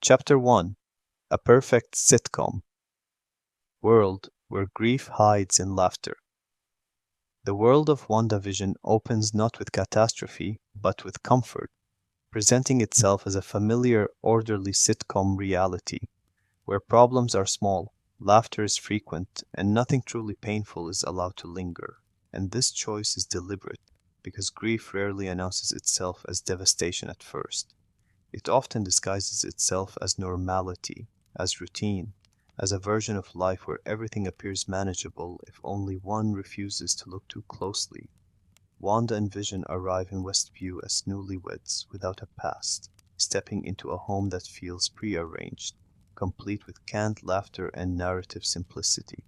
Chapter 1: A Perfect Sitcom. World where grief hides in laughter. The world of WandaVision opens not with catastrophe, but with comfort, presenting itself as a familiar, orderly sitcom reality, where problems are small, laughter is frequent, and nothing truly painful is allowed to linger. And this choice is deliberate, because grief rarely announces itself as devastation at first. It often disguises itself as normality, as routine, as a version of life where everything appears manageable if only one refuses to look too closely. Wanda and Vision arrive in Westview as newlyweds without a past, stepping into a home that feels prearranged, complete with canned laughter and narrative simplicity.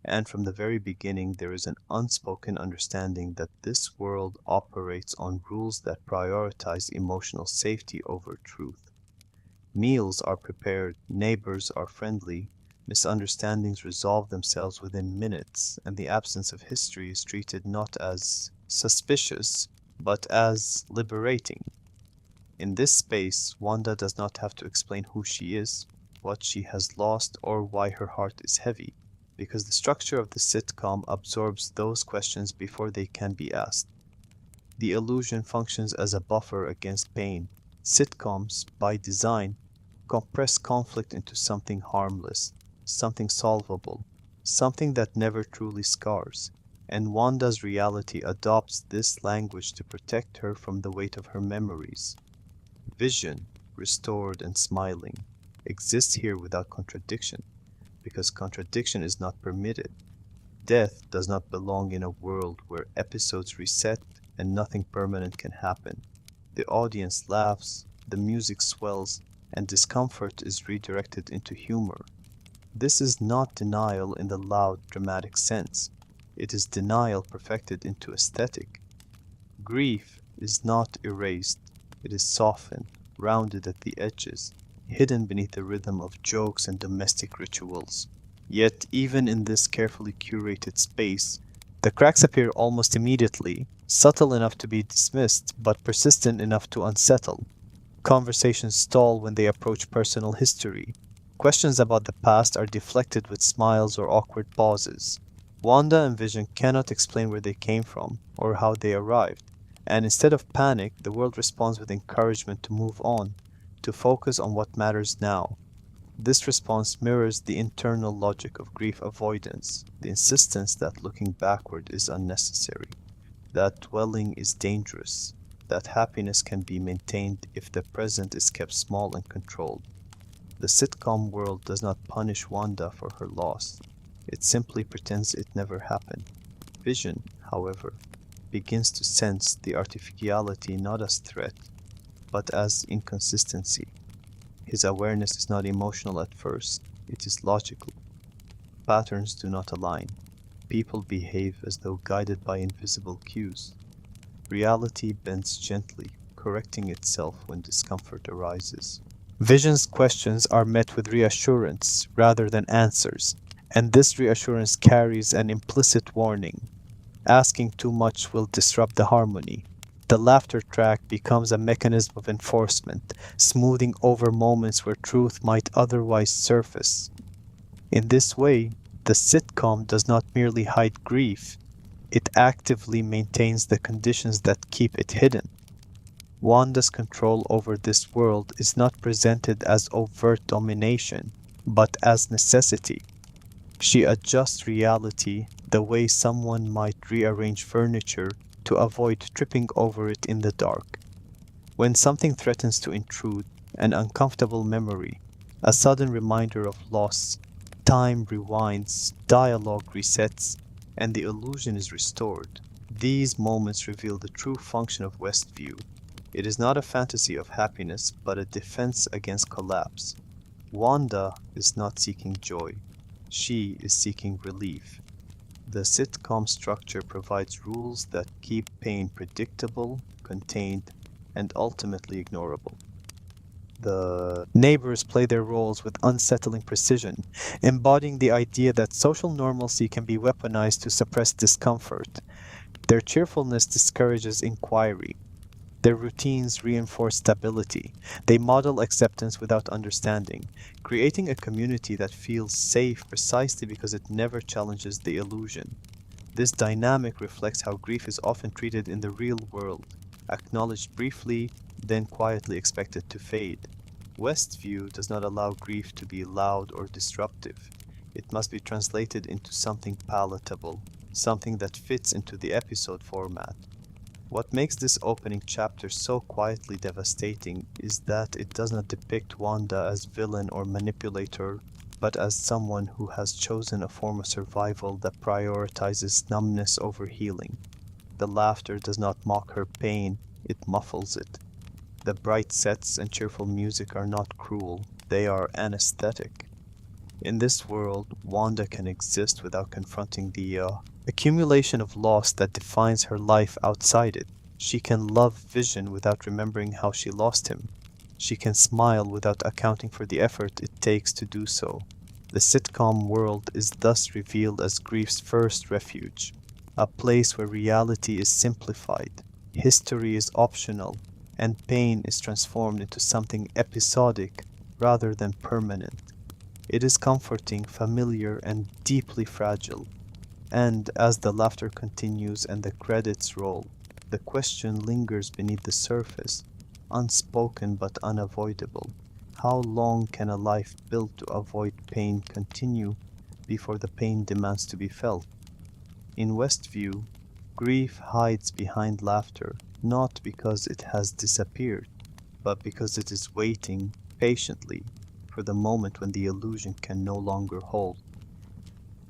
And from the very beginning there is an unspoken understanding that this world operates on rules that prioritize emotional safety over truth. Meals are prepared, neighbors are friendly, misunderstandings resolve themselves within minutes, and the absence of history is treated not as suspicious, but as liberating. In this space, Wanda does not have to explain who she is, what she has lost, or why her heart is heavy, because the structure of the sitcom absorbs those questions before they can be asked. The illusion functions as a buffer against pain. Sitcoms, by design, compress conflict into something harmless, something solvable, something that never truly scars, and Wanda's reality adopts this language to protect her from the weight of her memories. Vision, restored and smiling, exists here without contradiction, because contradiction is not permitted. Death does not belong in a world where episodes reset and nothing permanent can happen. The audience laughs, the music swells, and discomfort is redirected into humor. This is not denial in the loud, dramatic sense. It is denial perfected into aesthetic. Grief is not erased. It is softened, rounded at the edges, hidden beneath the rhythm of jokes and domestic rituals. Yet even in this carefully curated space, the cracks appear almost immediately, subtle enough to be dismissed, but persistent enough to unsettle. Conversations stall when they approach personal history. Questions about the past are deflected with smiles or awkward pauses. Wanda and Vision cannot explain where they came from or how they arrived, and instead of panic, the world responds with encouragement to move on, to focus on what matters now. This response mirrors the internal logic of grief avoidance, the insistence that looking backward is unnecessary, that dwelling is dangerous, that happiness can be maintained if the present is kept small and controlled. The sitcom world does not punish Wanda for her loss. It simply pretends it never happened. Vision, however, begins to sense the artificiality not as threat, but as inconsistency. His awareness is not emotional at first, it is logical. Patterns do not align. People behave as though guided by invisible cues. Reality bends gently, correcting itself when discomfort arises. Vision's questions are met with reassurance rather than answers, and this reassurance carries an implicit warning. Asking too much will disrupt the harmony. The laughter track becomes a mechanism of enforcement, smoothing over moments where truth might otherwise surface. In this way, the sitcom does not merely hide grief, it actively maintains the conditions that keep it hidden. Wanda's control over this world is not presented as overt domination, but as necessity. She adjusts reality the way someone might rearrange furniture to avoid tripping over it in the dark. When something threatens to intrude, an uncomfortable memory, a sudden reminder of loss, time rewinds, dialogue resets, and the illusion is restored. These moments reveal the true function of Westview. It is not a fantasy of happiness, but a defense against collapse. Wanda is not seeking joy. She is seeking relief. The sitcom structure provides rules that keep pain predictable, contained, and ultimately ignorable. The neighbors play their roles with unsettling precision, embodying the idea that social normalcy can be weaponized to suppress discomfort. Their cheerfulness discourages inquiry. Their routines reinforce stability. They model acceptance without understanding, creating a community that feels safe precisely because it never challenges the illusion. This dynamic reflects how grief is often treated in the real world, acknowledged briefly, then quietly expected to fade. Westview does not allow grief to be loud or disruptive. It must be translated into something palatable, something that fits into the episode format. What makes this opening chapter so quietly devastating is that it does not depict Wanda as villain or manipulator, but as someone who has chosen a form of survival that prioritizes numbness over healing. The laughter does not mock her pain, it muffles it. The bright sets and cheerful music are not cruel, they are anesthetic. In this world, Wanda can exist without confronting the accumulation of loss that defines her life outside it. She can love Vision without remembering how she lost him. She can smile without accounting for the effort it takes to do so. The sitcom world is thus revealed as grief's first refuge, a place where reality is simplified, history is optional, and pain is transformed into something episodic rather than permanent. It is comforting, familiar, and deeply fragile. And as the laughter continues and the credits roll, the question lingers beneath the surface, unspoken but unavoidable. How long can a life built to avoid pain continue before the pain demands to be felt? In Westview, grief hides behind laughter, not because it has disappeared, but because it is waiting patiently for the moment when the illusion can no longer hold.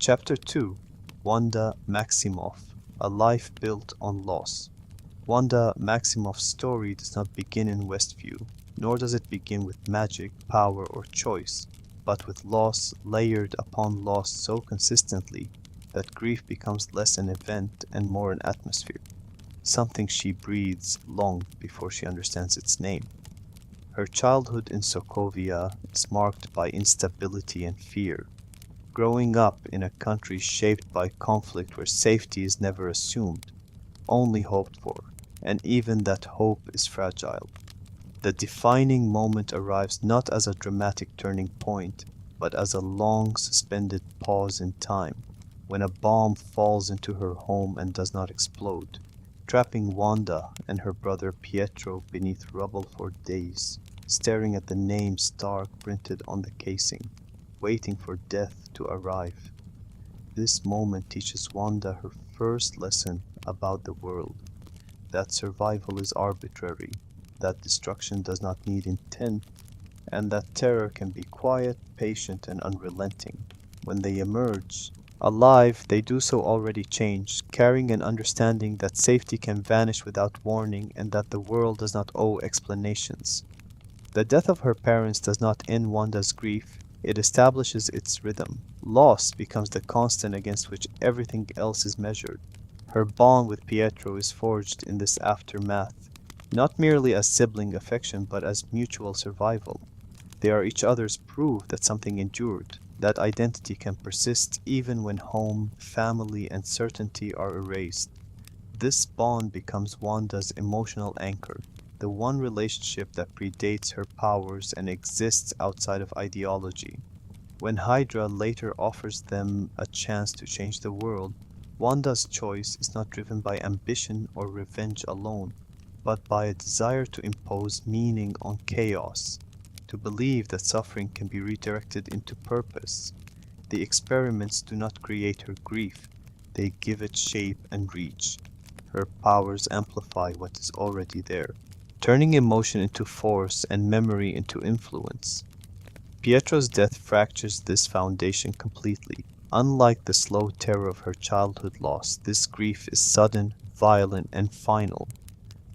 Chapter 2: Wanda Maximoff, A Life Built on Loss. Wanda Maximoff's story does not begin in Westview, nor does it begin with magic, power, or choice, but with loss layered upon loss so consistently that grief becomes less an event and more an atmosphere, something she breathes long before she understands its name. Her childhood in Sokovia is marked by instability and fear, growing up in a country shaped by conflict where safety is never assumed, only hoped for, and even that hope is fragile. The defining moment arrives not as a dramatic turning point, but as a long suspended pause in time, when a bomb falls into her home and does not explode, trapping Wanda and her brother Pietro beneath rubble for days, staring at the name Stark printed on the casing, waiting for death to arrive. This moment teaches Wanda her first lesson about the world, that survival is arbitrary, that destruction does not need intent, and that terror can be quiet, patient, and unrelenting. When they emerge, alive, they do so already changed, carrying an understanding that safety can vanish without warning and that the world does not owe explanations. The death of her parents does not end Wanda's grief, it establishes its rhythm. Loss becomes the constant against which everything else is measured. Her bond with Pietro is forged in this aftermath, not merely as sibling affection but as mutual survival. They are each other's proof that something endured, that identity can persist even when home, family, and certainty are erased. This bond becomes Wanda's emotional anchor, the one relationship that predates her powers and exists outside of ideology. When Hydra later offers them a chance to change the world, Wanda's choice is not driven by ambition or revenge alone, but by a desire to impose meaning on chaos, to believe that suffering can be redirected into purpose. The experiments do not create her grief, they give it shape and reach. Her powers amplify what is already there, turning emotion into force and memory into influence. Pietro's death fractures this foundation completely. Unlike the slow terror of her childhood loss, this grief is sudden, violent, and final.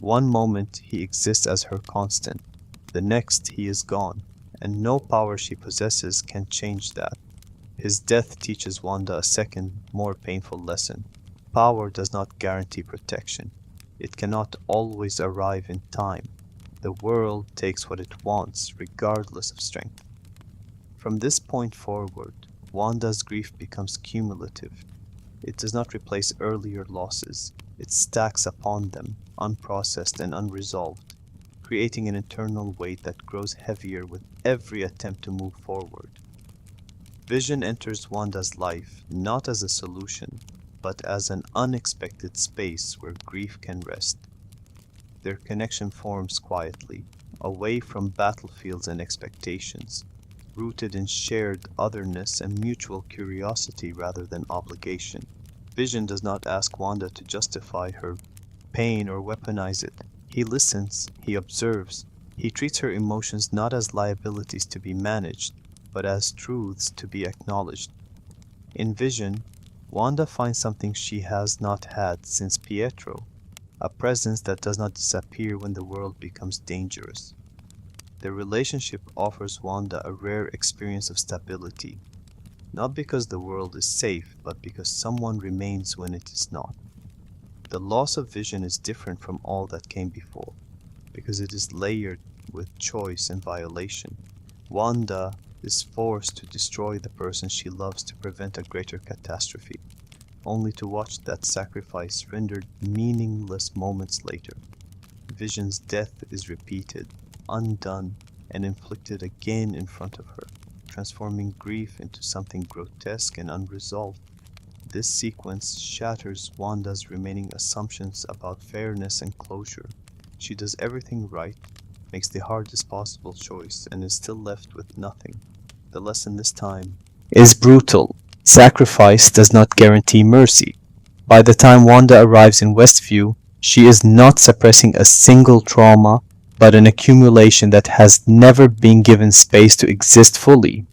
One moment he exists as her constant, the next he is gone, and no power she possesses can change that. His death teaches Wanda a second, more painful lesson. Power does not guarantee protection. It cannot always arrive in time. The world takes what it wants, regardless of strength. From this point forward, Wanda's grief becomes cumulative. It does not replace earlier losses. It stacks upon them, unprocessed and unresolved, creating an internal weight that grows heavier with every attempt to move forward. Vision enters Wanda's life not as a solution, but as an unexpected space where grief can rest. Their connection forms quietly, away from battlefields and expectations, rooted in shared otherness and mutual curiosity rather than obligation. Vision does not ask Wanda to justify her pain or weaponize it. He listens, he observes, he treats her emotions not as liabilities to be managed, but as truths to be acknowledged. In Vision, Wanda finds something she has not had since Pietro, a presence that does not disappear when the world becomes dangerous. The relationship offers Wanda a rare experience of stability, not because the world is safe, but because someone remains when it is not. The loss of Vision is different from all that came before, because it is layered with choice and violation. Wanda is forced to destroy the person she loves to prevent a greater catastrophe, only to watch that sacrifice rendered meaningless moments later. Vision's death is repeated, undone, and inflicted again in front of her, transforming grief into something grotesque and unresolved. This sequence shatters Wanda's remaining assumptions about fairness and closure. She does everything right, makes the hardest possible choice, and is still left with nothing. The lesson this time is brutal. Sacrifice does not guarantee mercy. By the time Wanda arrives in Westview, she is not suppressing a single trauma, but an accumulation that has never been given space to exist fully.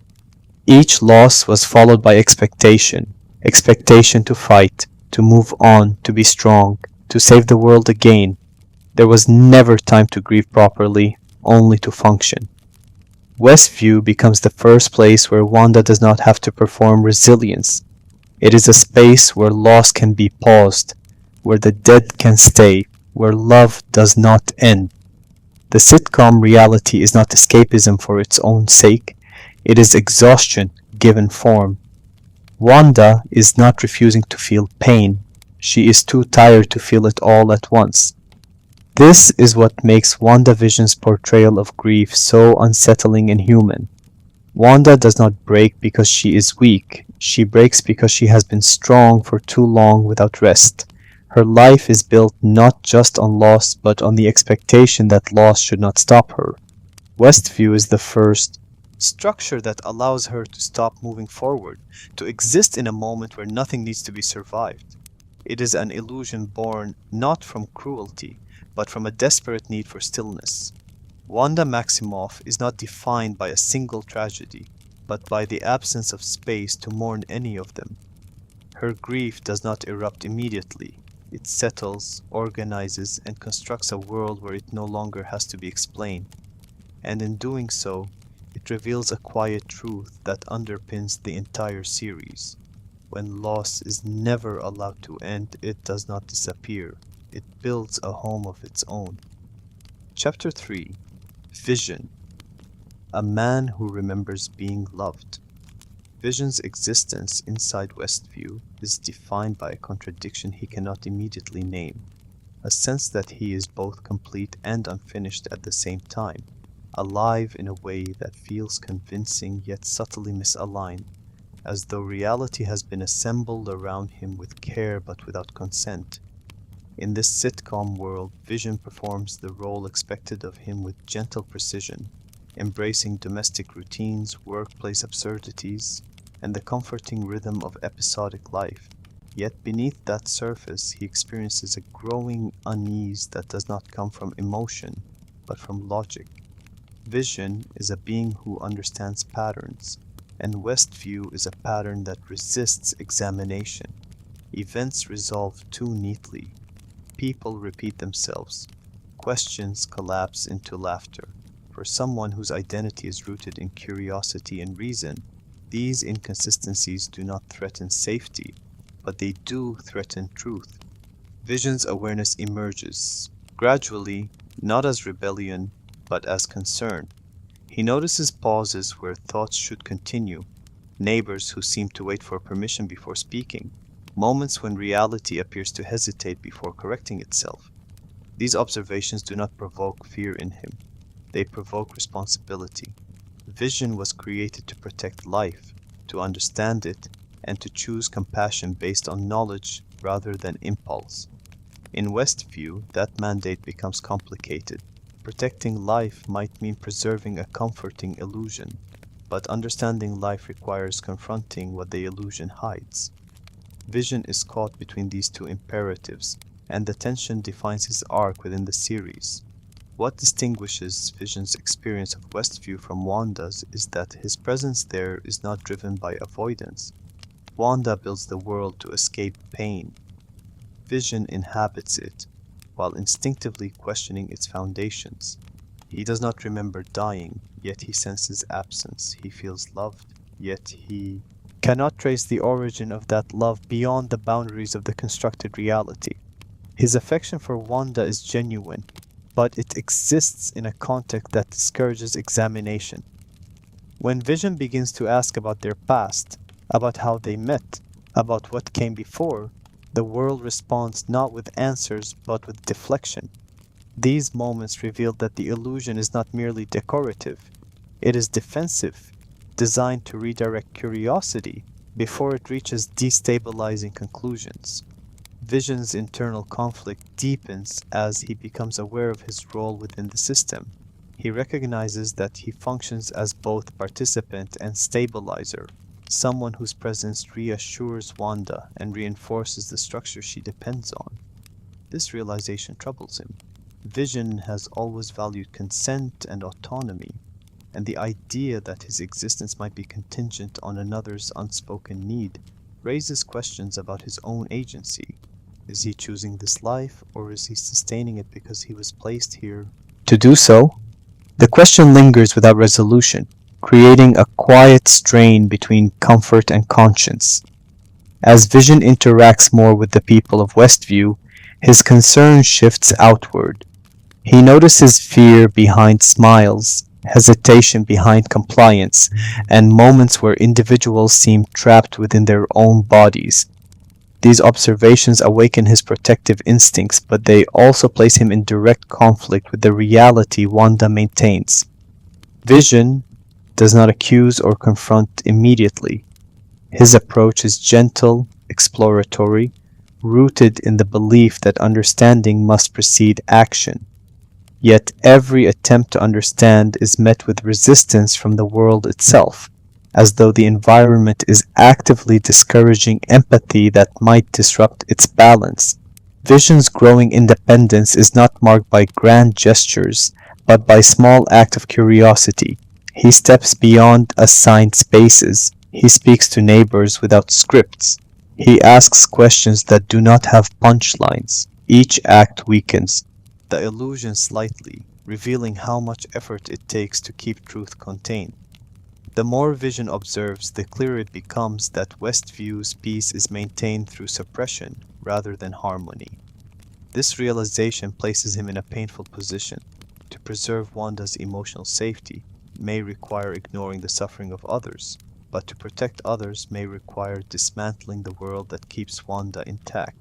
Each loss was followed by expectation. Expectation to fight, to move on, to be strong, to save the world again. There was never time to grieve properly, only to function. Westview becomes the first place where Wanda does not have to perform resilience. It is a space where loss can be paused, where the dead can stay, where love does not end. The sitcom reality is not escapism for its own sake, it is exhaustion given form. Wanda is not refusing to feel pain, she is too tired to feel it all at once. This is what makes WandaVision's portrayal of grief so unsettling and human. Wanda does not break because she is weak, she breaks because she has been strong for too long without rest. Her life is built not just on loss, but on the expectation that loss should not stop her. Westview is the first structure that allows her to stop moving forward, to exist in a moment where nothing needs to be survived. It is an illusion born not from cruelty, but from a desperate need for stillness. Wanda Maximoff is not defined by a single tragedy, but by the absence of space to mourn any of them. Her grief does not erupt immediately. It settles, organizes, and constructs a world where it no longer has to be explained. And in doing so, it reveals a quiet truth that underpins the entire series. When loss is never allowed to end, it does not disappear. It builds a home of its own. Chapter 3: Vision. A man who remembers being loved. Vision's existence inside Westview is defined by a contradiction he cannot immediately name, a sense that he is both complete and unfinished at the same time, alive in a way that feels convincing yet subtly misaligned, as though reality has been assembled around him with care but without consent. In this sitcom world, Vision performs the role expected of him with gentle precision, embracing domestic routines, workplace absurdities, and the comforting rhythm of episodic life. Yet beneath that surface, he experiences a growing unease that does not come from emotion, but from logic. Vision is a being who understands patterns, and Westview is a pattern that resists examination. Events resolve too neatly. People repeat themselves. Questions collapse into laughter. For someone whose identity is rooted in curiosity and reason, these inconsistencies do not threaten safety, but they do threaten truth. Vision's awareness emerges, gradually, not as rebellion, but as concern. He notices pauses where thoughts should continue, neighbors who seem to wait for permission before speaking, moments when reality appears to hesitate before correcting itself. These observations do not provoke fear in him, they provoke responsibility. Vision was created to protect life, to understand it, and to choose compassion based on knowledge rather than impulse. In Westview, that mandate becomes complicated. Protecting life might mean preserving a comforting illusion, but understanding life requires confronting what the illusion hides. Vision is caught between these two imperatives, and the tension defines his arc within the series. What distinguishes Vision's experience of Westview from Wanda's is that his presence there is not driven by avoidance. Wanda builds the world to escape pain. Vision inhabits it, while instinctively questioning its foundations. He does not remember dying, yet he senses absence. He feels loved, yet he cannot trace the origin of that love beyond the boundaries of the constructed reality. His affection for Wanda is genuine, but it exists in a context that discourages examination. When Vision begins to ask about their past, about how they met, about what came before, the world responds not with answers but with deflection. These moments reveal that the illusion is not merely decorative, it is defensive, designed to redirect curiosity before it reaches destabilizing conclusions. Vision's internal conflict deepens as he becomes aware of his role within the system. He recognizes that he functions as both participant and stabilizer, someone whose presence reassures Wanda and reinforces the structure she depends on. This realization troubles him. Vision has always valued consent and autonomy, and the idea that his existence might be contingent on another's unspoken need raises questions about his own agency. Is he choosing this life, or is he sustaining it because he was placed here to do so? The question lingers without resolution, creating a quiet strain between comfort and conscience. As Vision interacts more with the people of Westview, his concern shifts outward. He notices fear behind smiles, hesitation behind compliance, and moments where individuals seem trapped within their own bodies. These observations awaken his protective instincts, but they also place him in direct conflict with the reality Wanda maintains. Vision does not accuse or confront immediately. His approach is gentle, exploratory, rooted in the belief that understanding must precede action. Yet every attempt to understand is met with resistance from the world itself, as though the environment is actively discouraging empathy that might disrupt its balance. Vision's growing independence is not marked by grand gestures, but by small acts of curiosity. He steps beyond assigned spaces. He speaks to neighbors without scripts. He asks questions that do not have punchlines. Each act weakens the illusion slightly, revealing how much effort it takes to keep truth contained. The more Vision observes, the clearer it becomes that Westview's peace is maintained through suppression rather than harmony. This realization places him in a painful position. To preserve Wanda's emotional safety may require ignoring the suffering of others, but to protect others may require dismantling the world that keeps Wanda intact.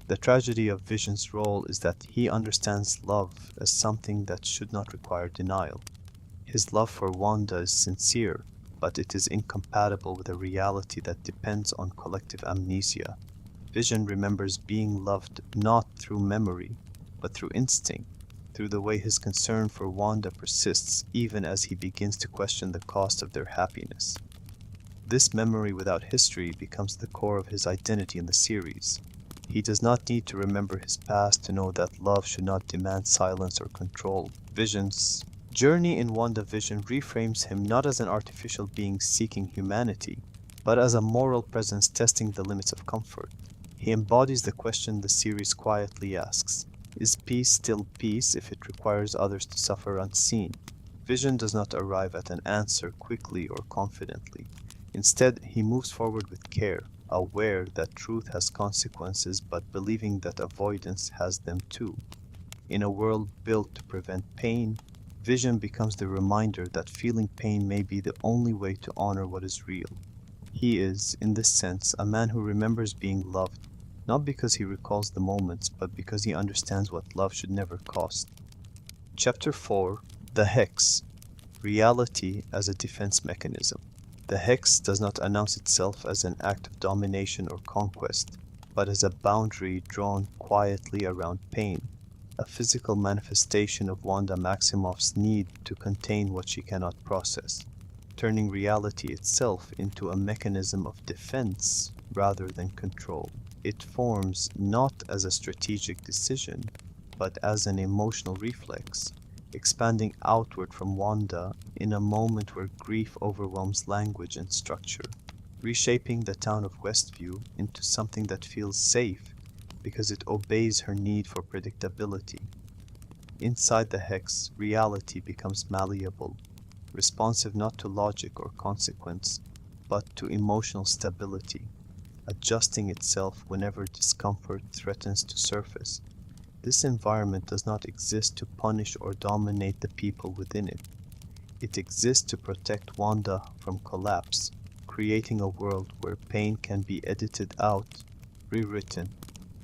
The tragedy of Vision's role is that he understands love as something that should not require denial. His love for Wanda is sincere, but it is incompatible with a reality that depends on collective amnesia. Vision remembers being loved not through memory, but through instinct, through the way his concern for Wanda persists even as he begins to question the cost of their happiness. This memory without history becomes the core of his identity in the series. He does not need to remember his past to know that love should not demand silence or control. Vision's journey in WandaVision reframes him not as an artificial being seeking humanity, but as a moral presence testing the limits of comfort. He embodies the question the series quietly asks: is peace still peace if it requires others to suffer unseen? Vision does not arrive at an answer quickly or confidently. Instead, he moves forward with care, aware that truth has consequences but believing that avoidance has them too. In a world built to prevent pain, Vision becomes the reminder that feeling pain may be the only way to honor what is real. He is, in this sense, a man who remembers being loved, not because he recalls the moments, but because he understands what love should never cost. Chapter 4: The Hex: Reality as a Defense Mechanism. The hex does not announce itself as an act of domination or conquest, but as a boundary drawn quietly around pain, a physical manifestation of Wanda Maximoff's need to contain what she cannot process, turning reality itself into a mechanism of defense rather than control. It forms not as a strategic decision, but as an emotional reflex, expanding outward from Wanda in a moment where grief overwhelms language and structure, reshaping the town of Westview into something that feels safe because it obeys her need for predictability. Inside the hex, reality becomes malleable, responsive not to logic or consequence, but to emotional stability, adjusting itself whenever discomfort threatens to surface. This environment does not exist to punish or dominate the people within it. It exists to protect Wanda from collapse, creating a world where pain can be edited out, rewritten,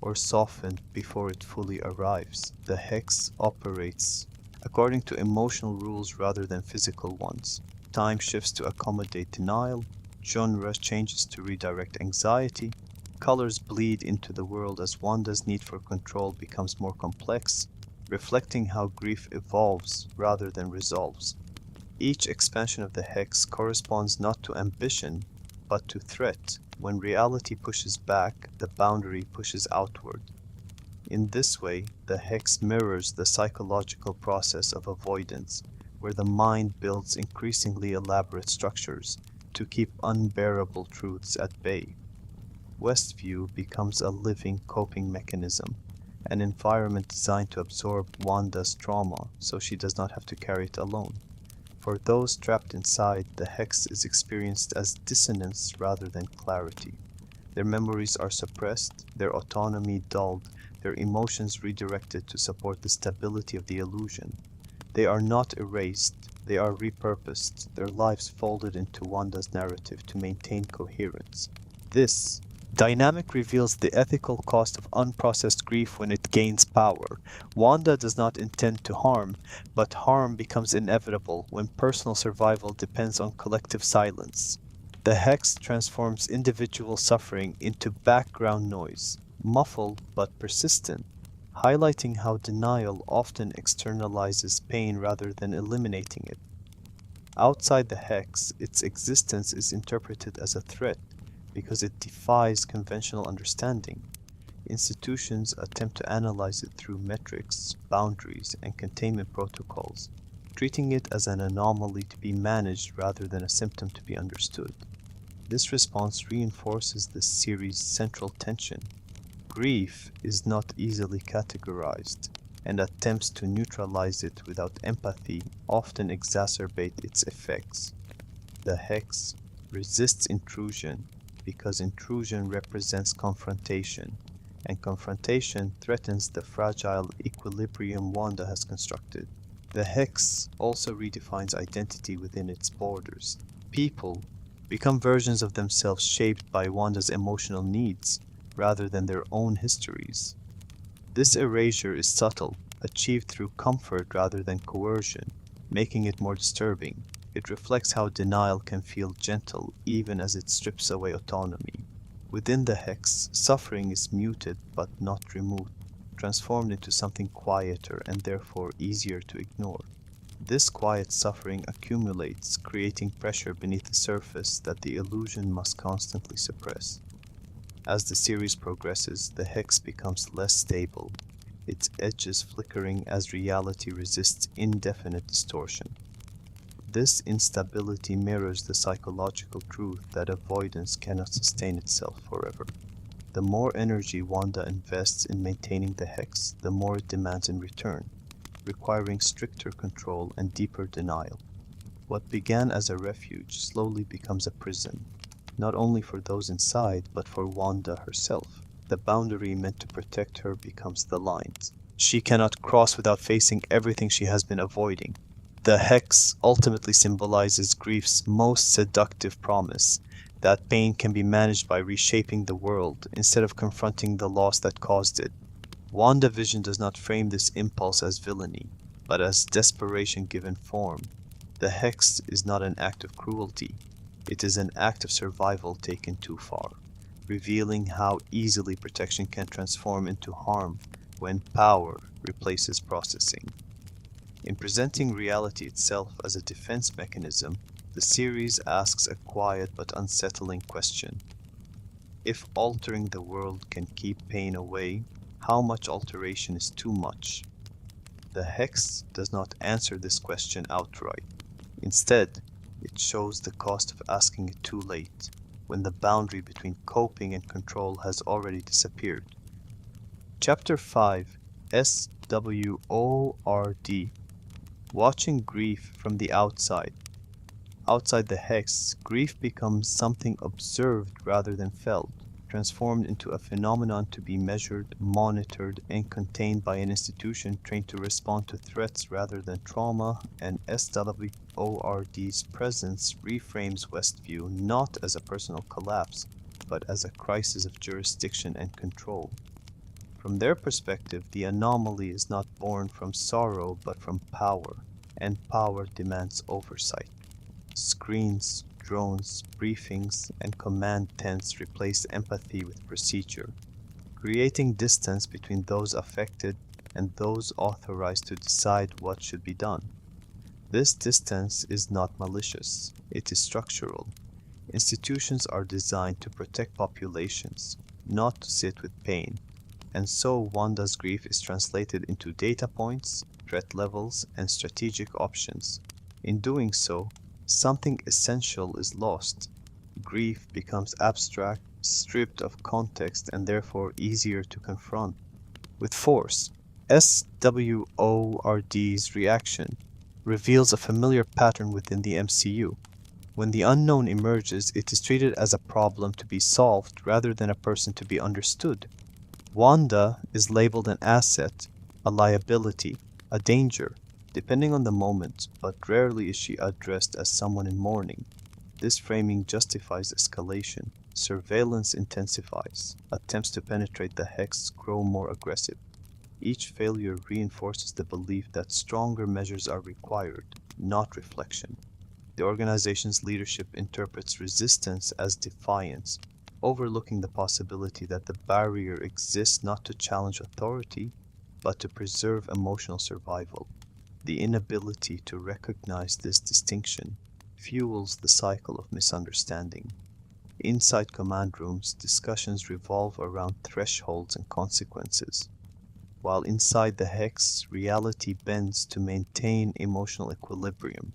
or softened before it fully arrives. The hex operates according to emotional rules rather than physical ones. Time shifts to accommodate denial, genre changes to redirect anxiety, colors bleed into the world as Wanda's need for control becomes more complex, reflecting how grief evolves rather than resolves. Each expansion of the hex corresponds not to ambition, but to threat. When reality pushes back, the boundary pushes outward. In this way, the hex mirrors the psychological process of avoidance, where the mind builds increasingly elaborate structures to keep unbearable truths at bay. Westview becomes a living coping mechanism, an environment designed to absorb Wanda's trauma so she does not have to carry it alone. For those trapped inside, the hex is experienced as dissonance rather than clarity. Their memories are suppressed, their autonomy dulled, their emotions redirected to support the stability of the illusion. They are not erased, they are repurposed, their lives folded into Wanda's narrative to maintain coherence. This dynamic reveals the ethical cost of unprocessed grief when it gains power. Wanda does not intend to harm, but harm becomes inevitable when personal survival depends on collective silence. The hex transforms individual suffering into background noise, muffled but persistent, highlighting how denial often externalizes pain rather than eliminating it. Outside the hex, its existence is interpreted as a threat because it defies conventional understanding. Institutions attempt to analyze it through metrics, boundaries, and containment protocols, treating it as an anomaly to be managed rather than a symptom to be understood. This response reinforces the series' central tension. Grief is not easily categorized, and attempts to neutralize it without empathy often exacerbate its effects. The hex resists intrusion because intrusion represents confrontation, and confrontation threatens the fragile equilibrium Wanda has constructed. The hex also redefines identity within its borders. People become versions of themselves shaped by Wanda's emotional needs rather than their own histories. This erasure is subtle, achieved through comfort rather than coercion, making it more disturbing. It reflects how denial can feel gentle even as it strips away autonomy. Within the hex, suffering is muted but not removed, transformed into something quieter and therefore easier to ignore. This quiet suffering accumulates, creating pressure beneath the surface that the illusion must constantly suppress. As the series progresses, the hex becomes less stable, its edges flickering as reality resists indefinite distortion. This instability mirrors the psychological truth that avoidance cannot sustain itself forever. The more energy Wanda invests in maintaining the hex, the more it demands in return, requiring stricter control and deeper denial. What began as a refuge slowly becomes a prison, not only for those inside, but for Wanda herself. The boundary meant to protect her becomes the lines she cannot cross without facing everything she has been avoiding. The hex ultimately symbolizes grief's most seductive promise, That pain can be managed by reshaping the world instead of confronting the loss that caused it. WandaVision does not frame this impulse as villainy, but as desperation given form. The hex is not an act of cruelty, it is an act of survival taken too far, revealing how easily protection can transform into harm when power replaces processing. In presenting reality itself as a defense mechanism, the series asks a quiet but unsettling question. If altering the world can keep pain away, how much alteration is too much? The hex does not answer this question outright. Instead, it shows the cost of asking it too late, when the boundary between coping and control has already disappeared. Chapter 5, S.W.O.R.D. Watching grief from the outside. Outside the hex, grief becomes something observed rather than felt, transformed into a phenomenon to be measured, monitored, and contained by an institution trained to respond to threats rather than trauma, and S.W.O.R.D's presence reframes Westview not as a personal collapse, but as a crisis of jurisdiction and control. From their perspective, the anomaly is not born from sorrow but from power, and power demands oversight. Screens, drones, briefings, and command tents replace empathy with procedure, creating distance between those affected and those authorized to decide what should be done. This distance is not malicious, it is structural. Institutions are designed to protect populations, not to sit with pain, and so Wanda's grief is translated into data points, threat levels, and strategic options. In doing so, something essential is lost. Grief becomes abstract, stripped of context, and therefore easier to confront with force. S.W.O.R.D's reaction reveals a familiar pattern within the MCU. When the unknown emerges, it is treated as a problem to be solved rather than a person to be understood. Wanda is labeled an asset, a liability, a danger, depending on the moment, but rarely is she addressed as someone in mourning. This framing justifies escalation. Surveillance intensifies. Attempts to penetrate the hex grow more aggressive. Each failure reinforces the belief that stronger measures are required, not reflection. The organization's leadership interprets resistance as defiance, overlooking the possibility that the barrier exists not to challenge authority, but to preserve emotional survival. The inability to recognize this distinction fuels the cycle of misunderstanding. Inside command rooms, discussions revolve around thresholds and consequences, while inside the hex, reality bends to maintain emotional equilibrium.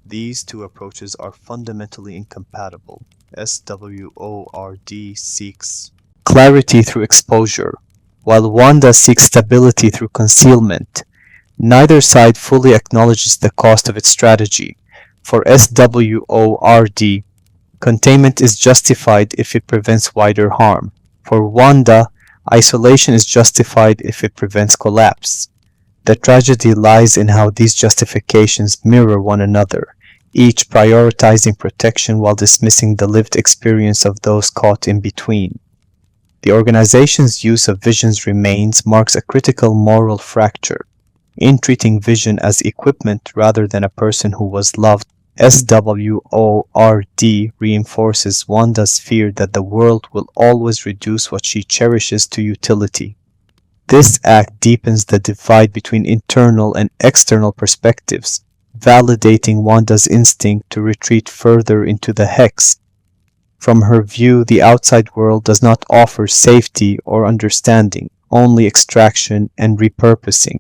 These two approaches are fundamentally incompatible. S.W.O.R.D. seeks clarity through exposure, while Wanda seeks stability through concealment. Neither side fully acknowledges the cost of its strategy. For S.W.O.R.D., containment is justified if it prevents wider harm. For Wanda, isolation is justified if it prevents collapse. The tragedy lies in how these justifications mirror one another, each prioritizing protection while dismissing the lived experience of those caught in between. The organization's use of Vision's remains marks a critical moral fracture. In treating Vision as equipment rather than a person who was loved, S.W.O.R.D. reinforces Wanda's fear that the world will always reduce what she cherishes to utility. This act deepens the divide between internal and external perspectives, validating Wanda's instinct to retreat further into the hex. From her view, the outside world does not offer safety or understanding, only extraction and repurposing.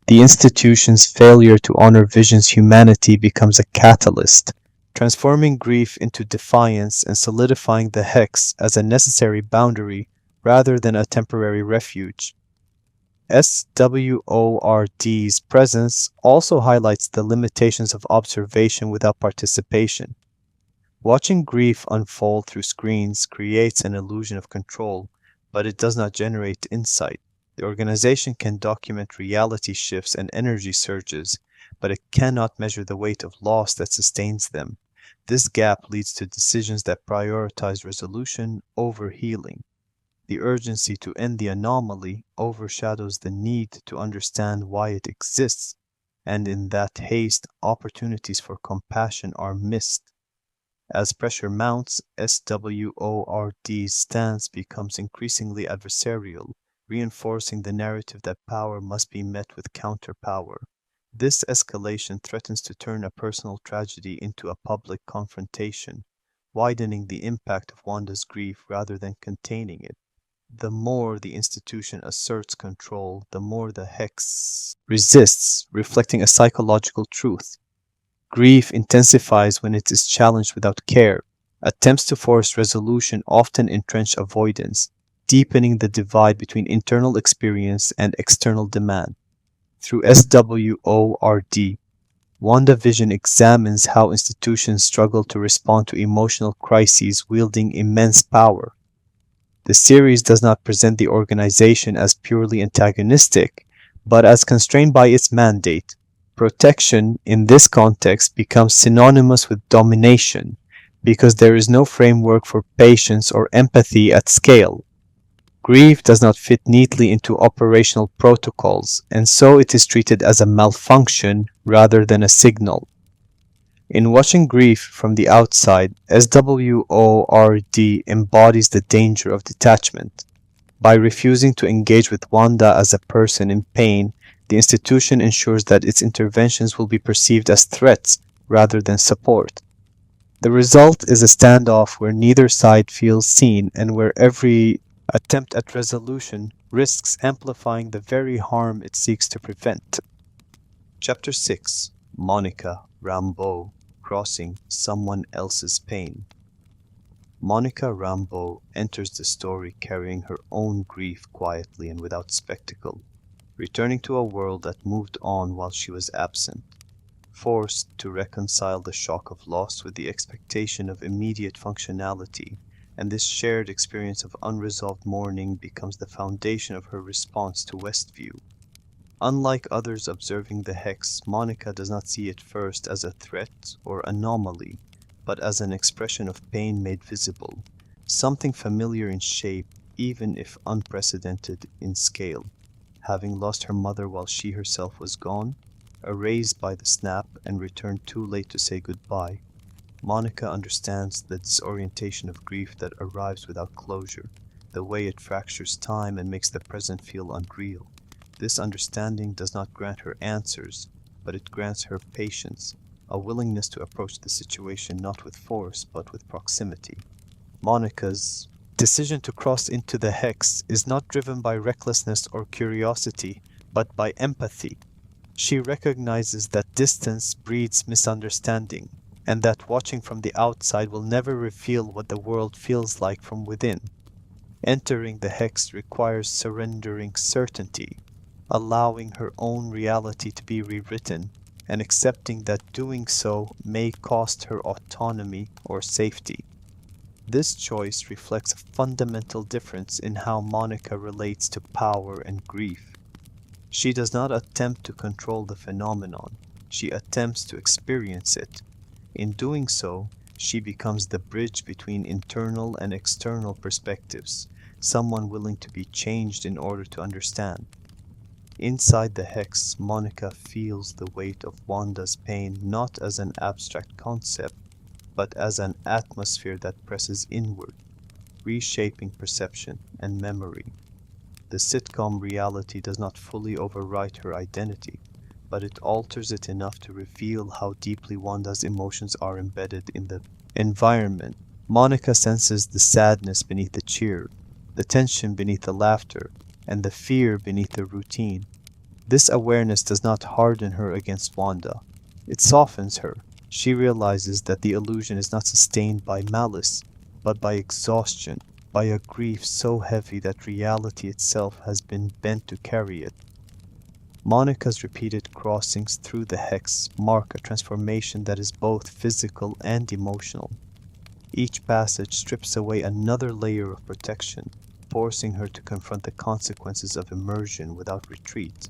The institution's failure to honor Vision's humanity becomes a catalyst, transforming grief into defiance and solidifying the hex as a necessary boundary rather than a temporary refuge. S.W.O.R.D's presence also highlights the limitations of observation without participation. Watching grief unfold through screens creates an illusion of control, but it does not generate insight. The organization can document reality shifts and energy surges, but it cannot measure the weight of loss that sustains them. This gap leads to decisions that prioritize resolution over healing. The urgency to end the anomaly overshadows the need to understand why it exists, and in that haste, opportunities for compassion are missed. As pressure mounts, S.W.O.R.D's stance becomes increasingly adversarial, reinforcing the narrative that power must be met with counterpower. This escalation threatens to turn a personal tragedy into a public confrontation, widening the impact of Wanda's grief rather than containing it. The more the institution asserts control, the more the hex resists, reflecting a psychological truth. Grief intensifies when it is challenged without care. Attempts to force resolution often entrench avoidance, deepening the divide between internal experience and external demand. Through S.W.O.R.D, WandaVision examines how institutions struggle to respond to emotional crises wielding immense power. The series does not present the organization as purely antagonistic, but as constrained by its mandate. Protection, in this context, becomes synonymous with domination, because there is no framework for patience or empathy at scale. Grief does not fit neatly into operational protocols, and so it is treated as a malfunction rather than a signal. In watching grief from the outside, S.W.O.R.D embodies the danger of detachment. By refusing to engage with Wanda as a person in pain, the institution ensures that its interventions will be perceived as threats rather than support. The result is a standoff where neither side feels seen and where every attempt at resolution risks amplifying the very harm it seeks to prevent. Chapter 6: Monica Rambeau Crossing Someone Else's Pain. Monica Rambeau enters the story carrying her own grief quietly and without spectacle, returning to a world that moved on while she was absent, forced to reconcile the shock of loss with the expectation of immediate functionality, and this shared experience of unresolved mourning becomes the foundation of her response to Westview. Unlike others observing the hex, Monica does not see it first as a threat or anomaly, but as an expression of pain made visible, something familiar in shape, even if unprecedented in scale. Having lost her mother while she herself was gone, erased by the snap and returned too late to say goodbye, Monica understands the disorientation of grief that arrives without closure, the way it fractures time and makes the present feel unreal. This understanding does not grant her answers, but it grants her patience, a willingness to approach the situation not with force, but with proximity. Monica's decision to cross into the hex is not driven by recklessness or curiosity, but by empathy. She recognizes that distance breeds misunderstanding, and that watching from the outside will never reveal what the world feels like from within. Entering the hex requires surrendering certainty, allowing her own reality to be rewritten, and accepting that doing so may cost her autonomy or safety. This choice reflects a fundamental difference in how Monica relates to power and grief. She does not attempt to control the phenomenon, she attempts to experience it. In doing so, she becomes the bridge between internal and external perspectives, someone willing to be changed in order to understand. Inside the hex, Monica feels the weight of Wanda's pain not as an abstract concept, but as an atmosphere that presses inward, reshaping perception and memory. The sitcom reality does not fully overwrite her identity, but it alters it enough to reveal how deeply Wanda's emotions are embedded in the environment. Monica senses the sadness beneath the cheer, the tension beneath the laughter, and the fear beneath the routine. This awareness does not harden her against Wanda. It softens her. She realizes that the illusion is not sustained by malice, but by exhaustion, by a grief so heavy that reality itself has been bent to carry it. Monica's repeated crossings through the hex mark a transformation that is both physical and emotional. Each passage strips away another layer of protection, forcing her to confront the consequences of immersion without retreat.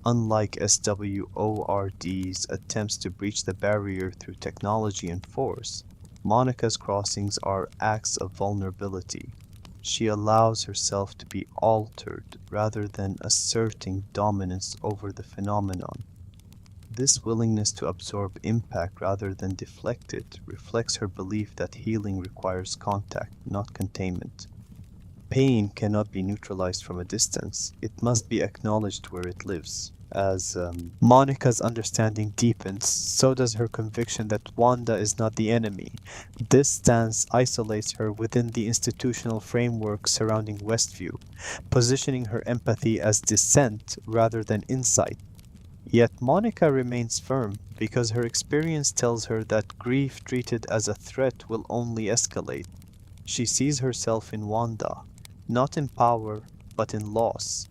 Unlike S.W.O.R.D's attempts to breach the barrier through technology and force, Monica's crossings are acts of vulnerability. She allows herself to be altered rather than asserting dominance over the phenomenon. This willingness to absorb impact rather than deflect it reflects her belief that healing requires contact, not containment. Pain cannot be neutralized from a distance, it must be acknowledged where it lives. As Monica's understanding deepens, so does her conviction that Wanda is not the enemy. This stance isolates her within the institutional framework surrounding Westview, positioning her empathy as dissent rather than insight. Yet Monica remains firm because her experience tells her that grief treated as a threat will only escalate. She sees herself in Wanda, not in power, but in loss,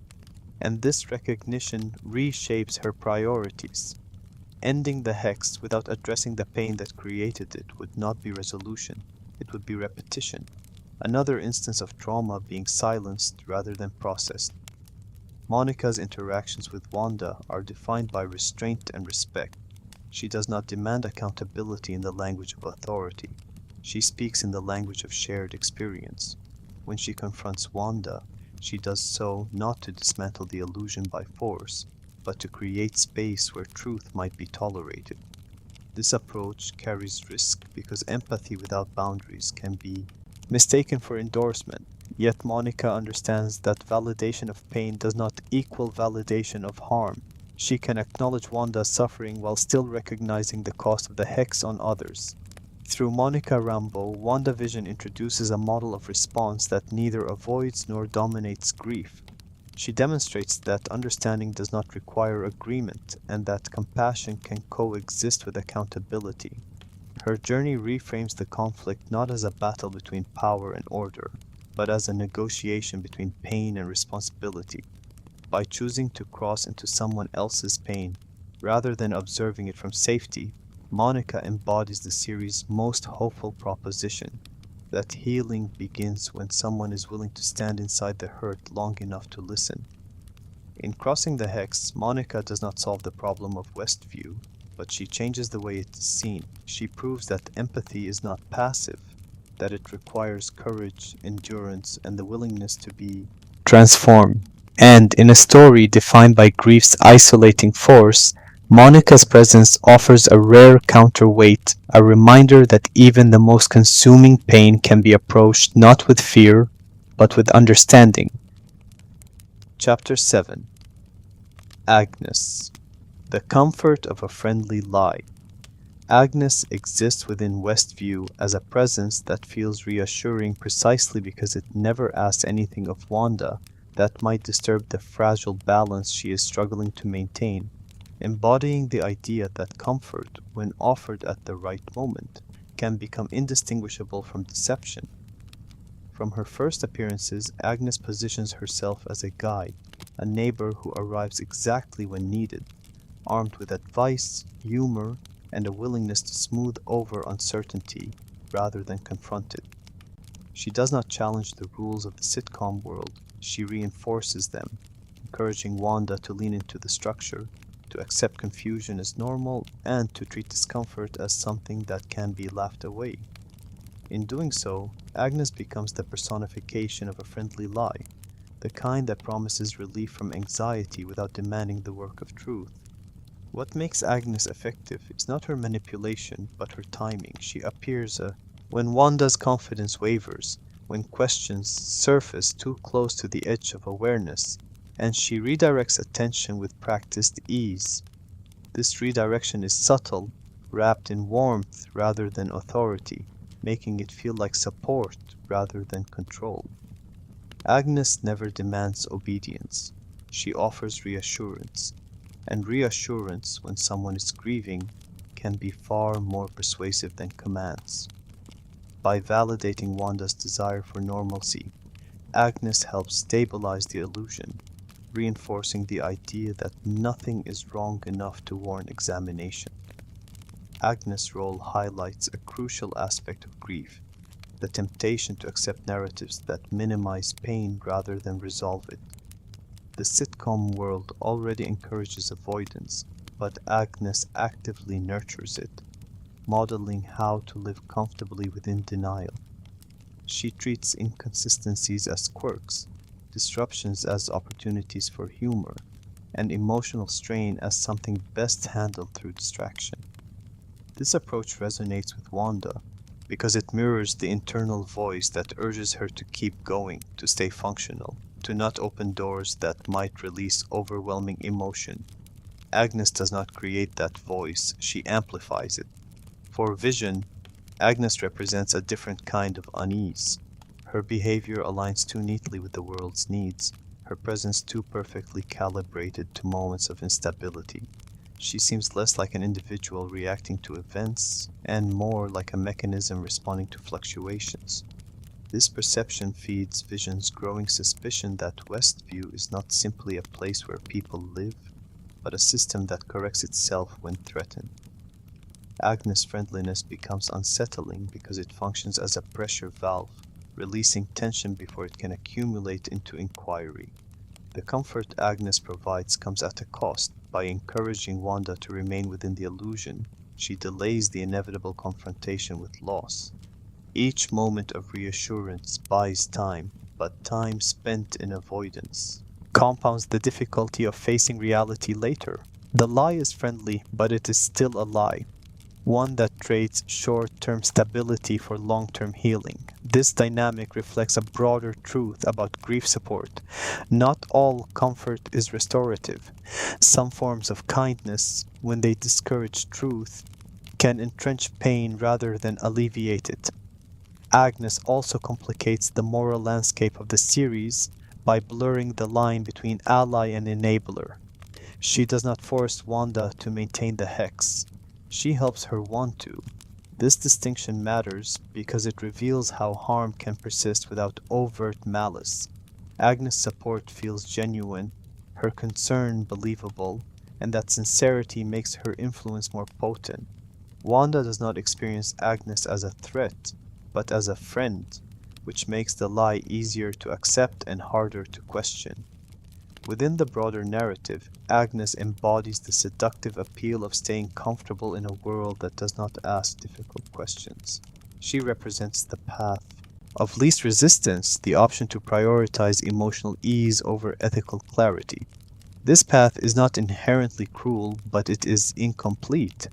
and this recognition reshapes her priorities. Ending the hex without addressing the pain that created it would not be resolution, it would be repetition, another instance of trauma being silenced rather than processed. Monica's interactions with Wanda are defined by restraint and respect. She does not demand accountability in the language of authority. She speaks in the language of shared experience. When she confronts Wanda, she does so not to dismantle the illusion by force, but to create space where truth might be tolerated. This approach carries risk because empathy without boundaries can be mistaken for endorsement. Yet Monica understands that validation of pain does not equal validation of harm. She can acknowledge Wanda's suffering while still recognizing the cost of the hex on others. Through Monica Rambeau, WandaVision introduces a model of response that neither avoids nor dominates grief. She demonstrates that understanding does not require agreement and that compassion can coexist with accountability. Her journey reframes the conflict not as a battle between power and order, but as a negotiation between pain and responsibility. By choosing to cross into someone else's pain, rather than observing it from safety, Monica embodies the series' most hopeful proposition, that healing begins when someone is willing to stand inside the hurt long enough to listen. In Crossing the Hex, Monica does not solve the problem of Westview, but she changes the way it is seen. She proves that empathy is not passive, that it requires courage, endurance, and the willingness to be transformed. And in a story defined by grief's isolating force, Monica's presence offers a rare counterweight, a reminder that even the most consuming pain can be approached not with fear, but with understanding. Chapter 7. Agnes. The Comfort of a Friendly Lie. Agnes exists within Westview as a presence that feels reassuring precisely because it never asks anything of Wanda that might disturb the fragile balance she is struggling to maintain, embodying the idea that comfort, when offered at the right moment, can become indistinguishable from deception. From her first appearances, Agnes positions herself as a guide, a neighbor who arrives exactly when needed, armed with advice, humor, and a willingness to smooth over uncertainty rather than confront it. She does not challenge the rules of the sitcom world, she reinforces them, encouraging Wanda to lean into the structure, to accept confusion as normal, and to treat discomfort as something that can be laughed away. In doing so, Agnes becomes the personification of a friendly lie, the kind that promises relief from anxiety without demanding the work of truth. What makes Agnes effective is not her manipulation, but her timing. She appears when Wanda's confidence wavers, when questions surface too close to the edge of awareness, and she redirects attention with practiced ease. This redirection is subtle, wrapped in warmth rather than authority, making it feel like support rather than control. Agnes never demands obedience. She offers reassurance, and reassurance when someone is grieving can be far more persuasive than commands. By validating Wanda's desire for normalcy, Agnes helps stabilize the illusion, reinforcing the idea that nothing is wrong enough to warrant examination. Agnes' role highlights a crucial aspect of grief, the temptation to accept narratives that minimize pain rather than resolve it. The sitcom sitcom world already encourages avoidance, but Agnes actively nurtures it, modeling how to live comfortably within denial. She treats inconsistencies as quirks, disruptions as opportunities for humor, and emotional strain as something best handled through distraction. This approach resonates with Wanda because it mirrors the internal voice that urges her to keep going, to stay functional, to not open doors that might release overwhelming emotion. Agnes does not create that voice, she amplifies it. For Vision, Agnes represents a different kind of unease. Her behavior aligns too neatly with the world's needs, her presence too perfectly calibrated to moments of instability. She seems less like an individual reacting to events and more like a mechanism responding to fluctuations. This perception feeds Vision's growing suspicion that Westview is not simply a place where people live, but a system that corrects itself when threatened. Agnes' friendliness becomes unsettling because it functions as a pressure valve, releasing tension before it can accumulate into inquiry. The comfort Agnes provides comes at a cost. By encouraging Wanda to remain within the illusion, she delays the inevitable confrontation with loss. Each moment of reassurance buys time, but time spent in avoidance compounds the difficulty of facing reality later. The lie is friendly, but it is still a lie, one that trades short-term stability for long-term healing. This dynamic reflects a broader truth about grief support. Not all comfort is restorative. Some forms of kindness, when they discourage truth, can entrench pain rather than alleviate it. Agnes also complicates the moral landscape of the series by blurring the line between ally and enabler. She does not force Wanda to maintain the hex. She helps her want to. This distinction matters because it reveals how harm can persist without overt malice. Agnes' support feels genuine, her concern believable, and that sincerity makes her influence more potent. Wanda does not experience Agnes as a threat, but as a friend, which makes the lie easier to accept and harder to question. Within the broader narrative, Agnes embodies the seductive appeal of staying comfortable in a world that does not ask difficult questions. She represents the path of least resistance, the option to prioritize emotional ease over ethical clarity. This path is not inherently cruel, but it is incomplete.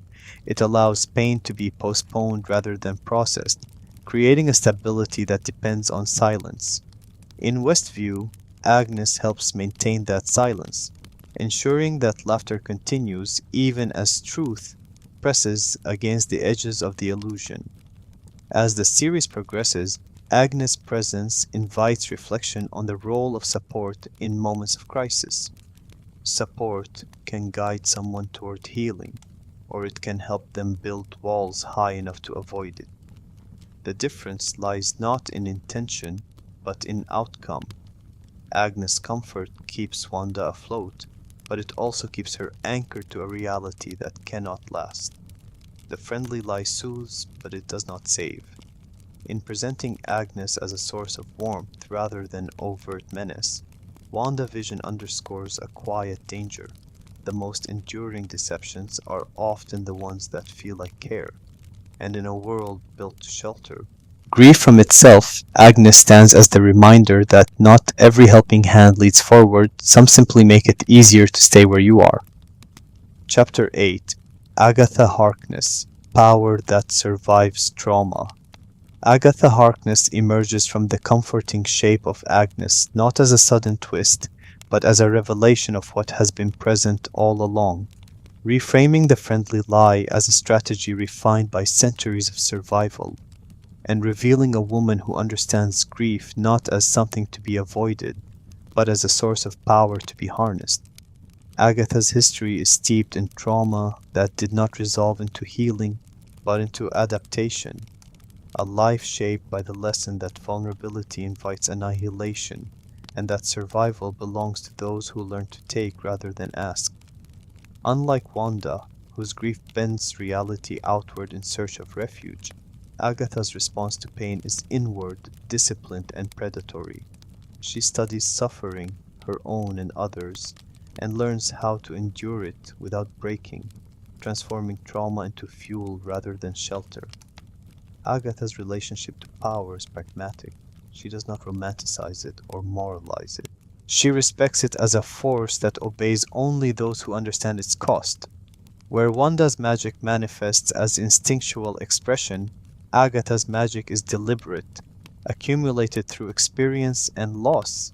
It allows pain to be postponed rather than processed, creating a stability that depends on silence. In Westview, Agnes helps maintain that silence, ensuring that laughter continues even as truth presses against the edges of the illusion. As the series progresses, Agnes' presence invites reflection on the role of support in moments of crisis. Support can guide someone toward healing, or it can help them build walls high enough to avoid it. The difference lies not in intention, but in outcome. Agnes' comfort keeps Wanda afloat, but it also keeps her anchored to a reality that cannot last. The friendly lie soothes, but it does not save. In presenting Agnes as a source of warmth rather than overt menace, WandaVision underscores a quiet danger. The most enduring deceptions are often the ones that feel like care, and in a world built to shelter grief from itself, Agnes stands as the reminder that not every helping hand leads forward, some simply make it easier to stay where you are. Chapter 8: Agatha Harkness, Power That Survives Trauma. Agatha Harkness emerges from the comforting shape of Agnes not as a sudden twist, but as a revelation of what has been present all along, reframing the friendly lie as a strategy refined by centuries of survival, and revealing a woman who understands grief not as something to be avoided, but as a source of power to be harnessed. Agatha's history is steeped in trauma that did not resolve into healing, but into adaptation, a life shaped by the lesson that vulnerability invites annihilation, and that survival belongs to those who learn to take rather than ask. Unlike Wanda, whose grief bends reality outward in search of refuge, Agatha's response to pain is inward, disciplined, and predatory. She studies suffering, her own and others, and learns how to endure it without breaking, transforming trauma into fuel rather than shelter. Agatha's relationship to power is pragmatic. She does not romanticize it or moralize it. She respects it as a force that obeys only those who understand its cost. Where Wanda's magic manifests as instinctual expression, Agatha's magic is deliberate, accumulated through experience and loss.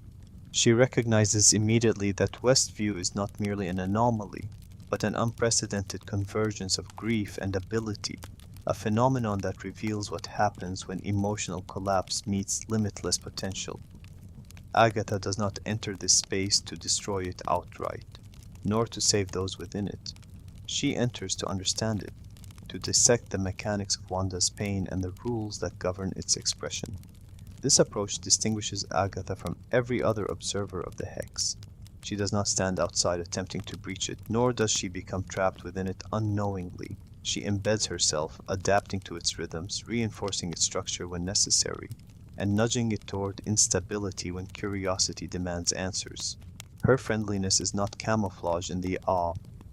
She recognizes immediately that Westview is not merely an anomaly, but an unprecedented convergence of grief and ability, a phenomenon that reveals what happens when emotional collapse meets limitless potential. Agatha does not enter this space to destroy it outright, nor to save those within it. She enters to understand it, to dissect the mechanics of Wanda's pain and the rules that govern its expression. This approach distinguishes Agatha from every other observer of the Hex. She does not stand outside attempting to breach it, nor does she become trapped within it unknowingly. She embeds herself, adapting to its rhythms, reinforcing its structure when necessary, and nudging it toward instability when curiosity demands answers. Her friendliness is not camouflage in the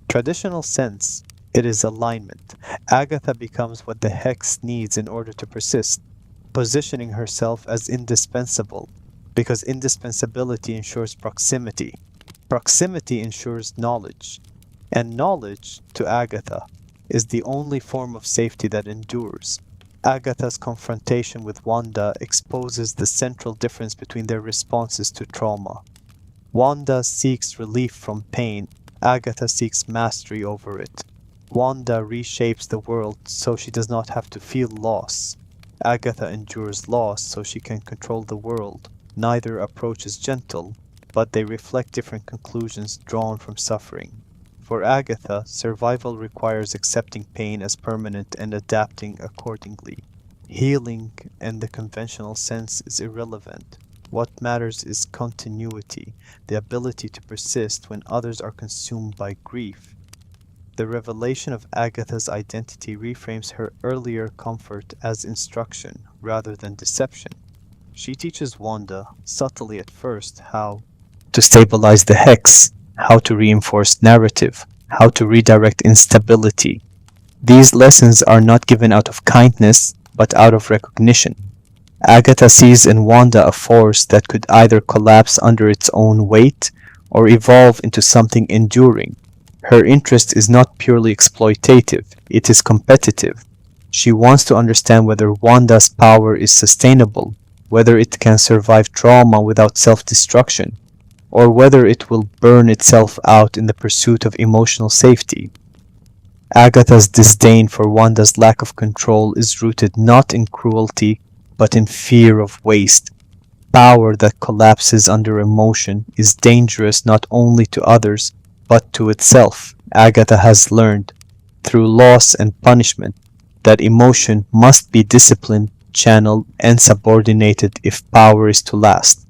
traditional sense. It is alignment. Agatha becomes what the Hex needs in order to persist, positioning herself as indispensable, because indispensability ensures proximity. Proximity ensures knowledge, and knowledge, to Agatha, is the only form of safety that endures. Agatha's confrontation with Wanda exposes the central difference between their responses to trauma. Wanda seeks relief from pain, Agatha seeks mastery over it. Wanda reshapes the world so she does not have to feel loss. Agatha endures loss so she can control the world. Neither approach is gentle, but they reflect different conclusions drawn from suffering. For Agatha, survival requires accepting pain as permanent and adapting accordingly. Healing, in the conventional sense, is irrelevant. What matters is continuity, the ability to persist when others are consumed by grief. The revelation of Agatha's identity reframes her earlier comfort as instruction rather than deception. She teaches Wanda, subtly at first, how to stabilize the Hex, how to reinforce narrative, how to redirect instability. These lessons are not given out of kindness, but out of recognition. Agatha sees in Wanda a force that could either collapse under its own weight or evolve into something enduring. Her interest is not purely exploitative, it is competitive. She wants to understand whether Wanda's power is sustainable, whether it can survive trauma without self-destruction, or whether it will burn itself out in the pursuit of emotional safety. Agatha's disdain for Wanda's lack of control is rooted not in cruelty, but in fear of waste. Power that collapses under emotion is dangerous not only to others, but to itself. Agatha has learned, through loss and punishment, that emotion must be disciplined, channeled, and subordinated if power is to last.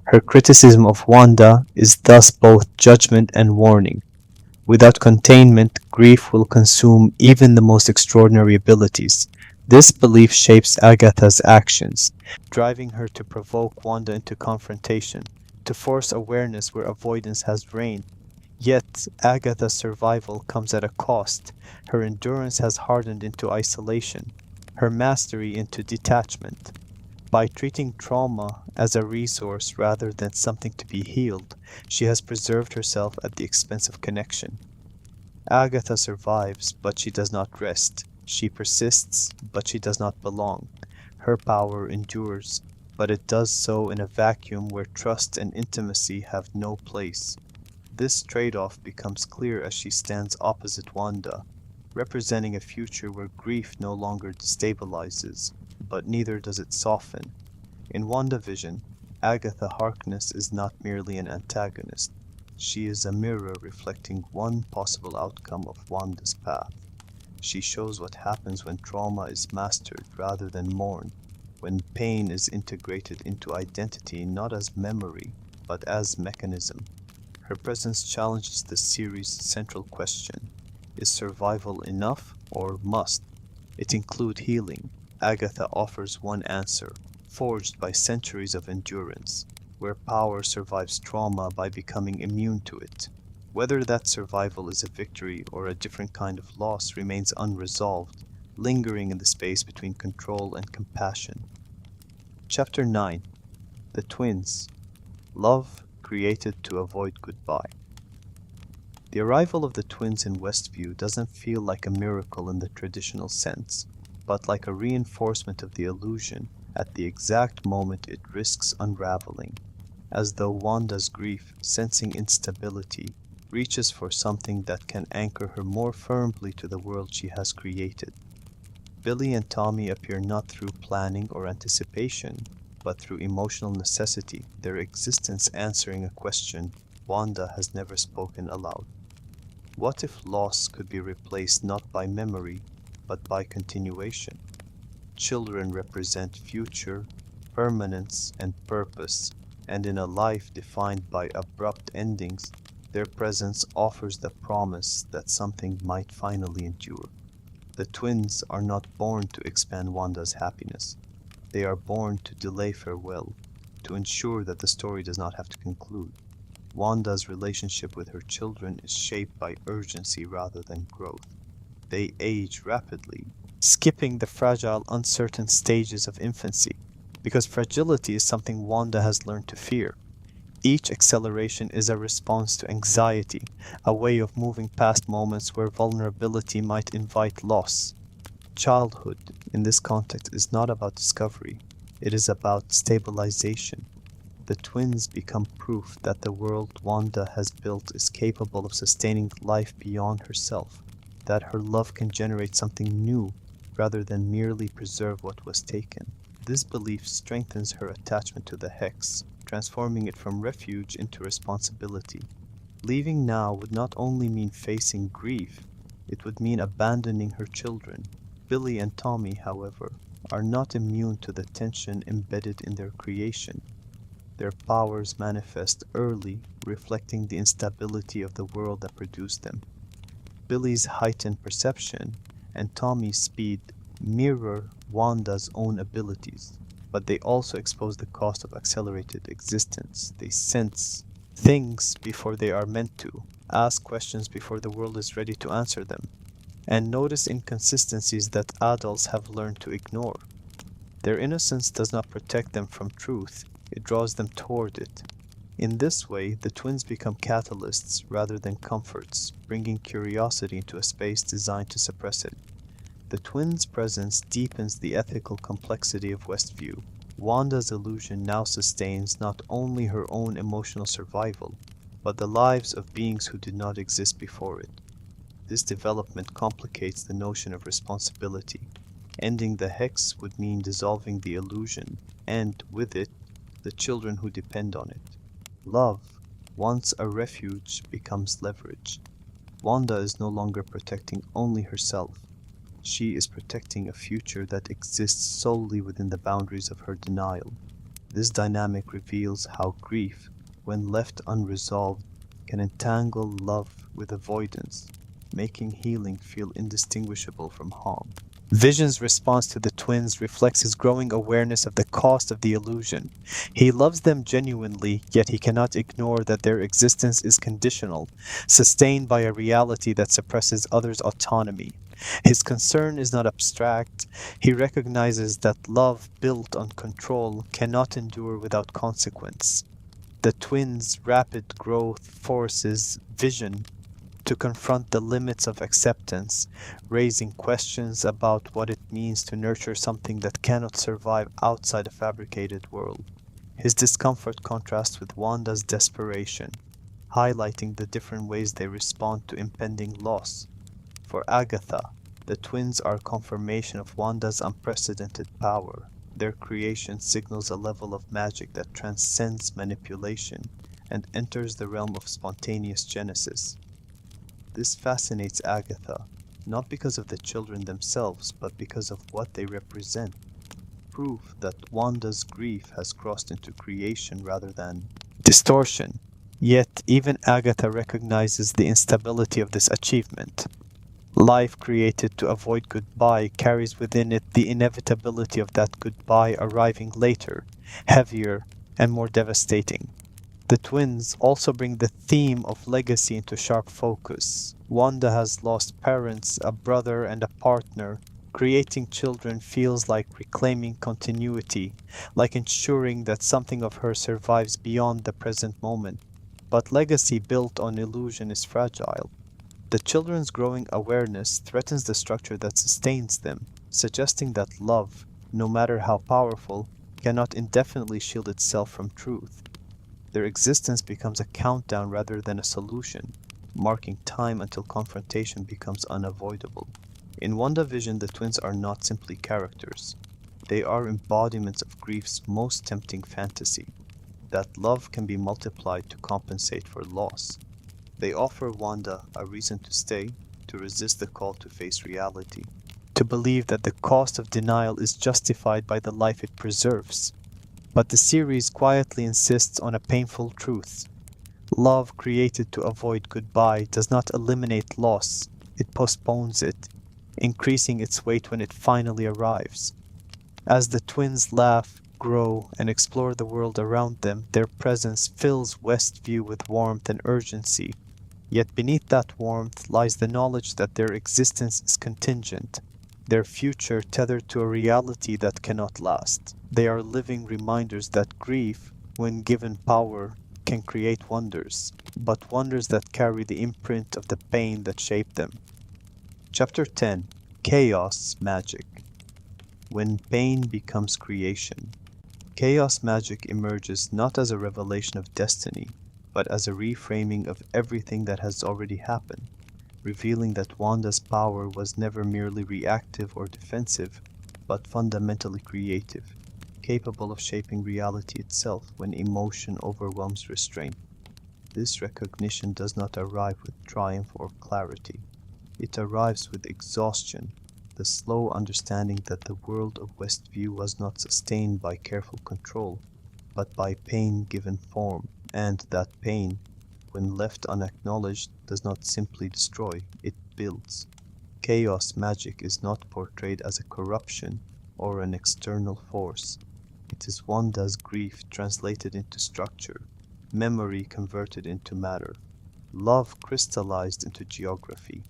Her criticism of Wanda is thus both judgment and warning. Without containment, grief will consume even the most extraordinary abilities. This belief shapes Agatha's actions, driving her to provoke Wanda into confrontation, to force awareness where avoidance has reigned. Yet, Agatha's survival comes at a cost. Her endurance has hardened into isolation, her mastery into detachment. By treating trauma as a resource rather than something to be healed, she has preserved herself at the expense of connection. Agatha survives, but she does not rest. She persists, but she does not belong. Her power endures, but it does so in a vacuum where trust and intimacy have no place. This trade-off becomes clear as she stands opposite Wanda, representing a future where grief no longer destabilizes, but neither does it soften. In WandaVision, Agatha Harkness is not merely an antagonist. She is a mirror reflecting one possible outcome of Wanda's path. She shows what happens when trauma is mastered rather than mourned, when pain is integrated into identity not as memory, but as mechanism. Her presence challenges the series' central question: is survival enough or must it include healing? Agatha offers one answer, forged by centuries of endurance. where power survives trauma by becoming immune to it. Whether that survival is a victory or a different kind of loss remains unresolved, lingering in the space between control and compassion. Chapter 9: The Twins. Love created to avoid goodbye. The arrival of the twins in Westview doesn't feel like a miracle in the traditional sense, but like a reinforcement of the illusion at the exact moment it risks unraveling, as though Wanda's grief, sensing instability, reaches for something that can anchor her more firmly to the world she has created. Billy and Tommy appear not through planning or anticipation, but through emotional necessity, their existence answering a question Wanda has never spoken aloud. What if loss could be replaced not by memory, but by continuation? Children represent future, permanence, and purpose, and in a life defined by abrupt endings, their presence offers the promise that something might finally endure. The twins are not born to expand Wanda's happiness. They are born to delay farewell, to ensure that the story does not have to conclude. Wanda's relationship with her children is shaped by urgency rather than growth. They age rapidly, skipping the fragile, uncertain stages of infancy, because fragility is something Wanda has learned to fear. Each acceleration is a response to anxiety, a way of moving past moments where vulnerability might invite loss. Childhood, in this context, is not about discovery, it is about stabilization. The twins become proof that the world Wanda has built is capable of sustaining life beyond herself, that her love can generate something new rather than merely preserve what was taken. This belief strengthens her attachment to the Hex, transforming it from refuge into responsibility. Leaving now would not only mean facing grief, it would mean abandoning her children. Billy and Tommy, however, are not immune to the tension embedded in their creation. Their powers manifest early, reflecting the instability of the world that produced them. Billy's heightened perception and Tommy's speed mirror Wanda's own abilities, but they also expose the cost of accelerated existence. They sense things before they are meant to, ask questions before the world is ready to answer them, and notice inconsistencies that adults have learned to ignore. Their innocence does not protect them from truth, it draws them toward it. In this way, the twins become catalysts rather than comforts, bringing curiosity into a space designed to suppress it. The twins' presence deepens the ethical complexity of Westview. Wanda's illusion now sustains not only her own emotional survival, but the lives of beings who did not exist before it. This development complicates the notion of responsibility. Ending the Hex would mean dissolving the illusion, and, with it, the children who depend on it. Love, once a refuge, becomes leverage. Wanda is no longer protecting only herself. She is protecting a future that exists solely within the boundaries of her denial. This dynamic reveals how grief, when left unresolved, can entangle love with avoidance, making healing feel indistinguishable from harm. Vision's response to the twins reflects his growing awareness of the cost of the illusion. He loves them genuinely, yet he cannot ignore that their existence is conditional, sustained by a reality that suppresses others' autonomy. His concern is not abstract. He recognizes that love built on control cannot endure without consequence. The twins' rapid growth forces Vision to confront the limits of acceptance, raising questions about what it means to nurture something that cannot survive outside a fabricated world. His discomfort contrasts with Wanda's desperation, highlighting the different ways they respond to impending loss. For Agatha, the twins are confirmation of Wanda's unprecedented power. Their creation signals a level of magic that transcends manipulation and enters the realm of spontaneous genesis. This fascinates Agatha, not because of the children themselves, but because of what they represent. Proof that Wanda's grief has crossed into creation rather than distortion. Yet, even Agatha recognizes the instability of this achievement. Life created to avoid goodbye carries within it the inevitability of that goodbye arriving later, heavier, and more devastating. The twins also bring the theme of legacy into sharp focus. Wanda has lost parents, a brother, and a partner. Creating children feels like reclaiming continuity, like ensuring that something of her survives beyond the present moment. But legacy built on illusion is fragile. The children's growing awareness threatens the structure that sustains them, suggesting that love, no matter how powerful, cannot indefinitely shield itself from truth. Their existence becomes a countdown rather than a solution, marking time until confrontation becomes unavoidable. In WandaVision, the twins are not simply characters. They are embodiments of grief's most tempting fantasy, that love can be multiplied to compensate for loss. They offer Wanda a reason to stay, to resist the call to face reality, to believe that the cost of denial is justified by the life it preserves. But the series quietly insists on a painful truth. Love created to avoid goodbye does not eliminate loss, it postpones it, increasing its weight when it finally arrives. As the twins laugh, grow, and explore the world around them, their presence fills Westview with warmth and urgency. Yet beneath that warmth lies the knowledge that their existence is contingent, their future tethered to a reality that cannot last. They are living reminders that grief, when given power, can create wonders, but wonders that carry the imprint of the pain that shaped them. Chapter 10: Chaos Magic. When pain becomes creation. Chaos magic emerges not as a revelation of destiny, but as a reframing of everything that has already happened, revealing that Wanda's power was never merely reactive or defensive, but fundamentally creative, capable of shaping reality itself when emotion overwhelms restraint. This recognition does not arrive with triumph or clarity. It arrives with exhaustion, the slow understanding that the world of Westview was not sustained by careful control, but by pain given form, and that pain, when left unacknowledged, does not simply destroy, it builds. Chaos magic is not portrayed as a corruption or an external force. It is Wanda's grief translated into structure, memory converted into matter, love crystallized into geography.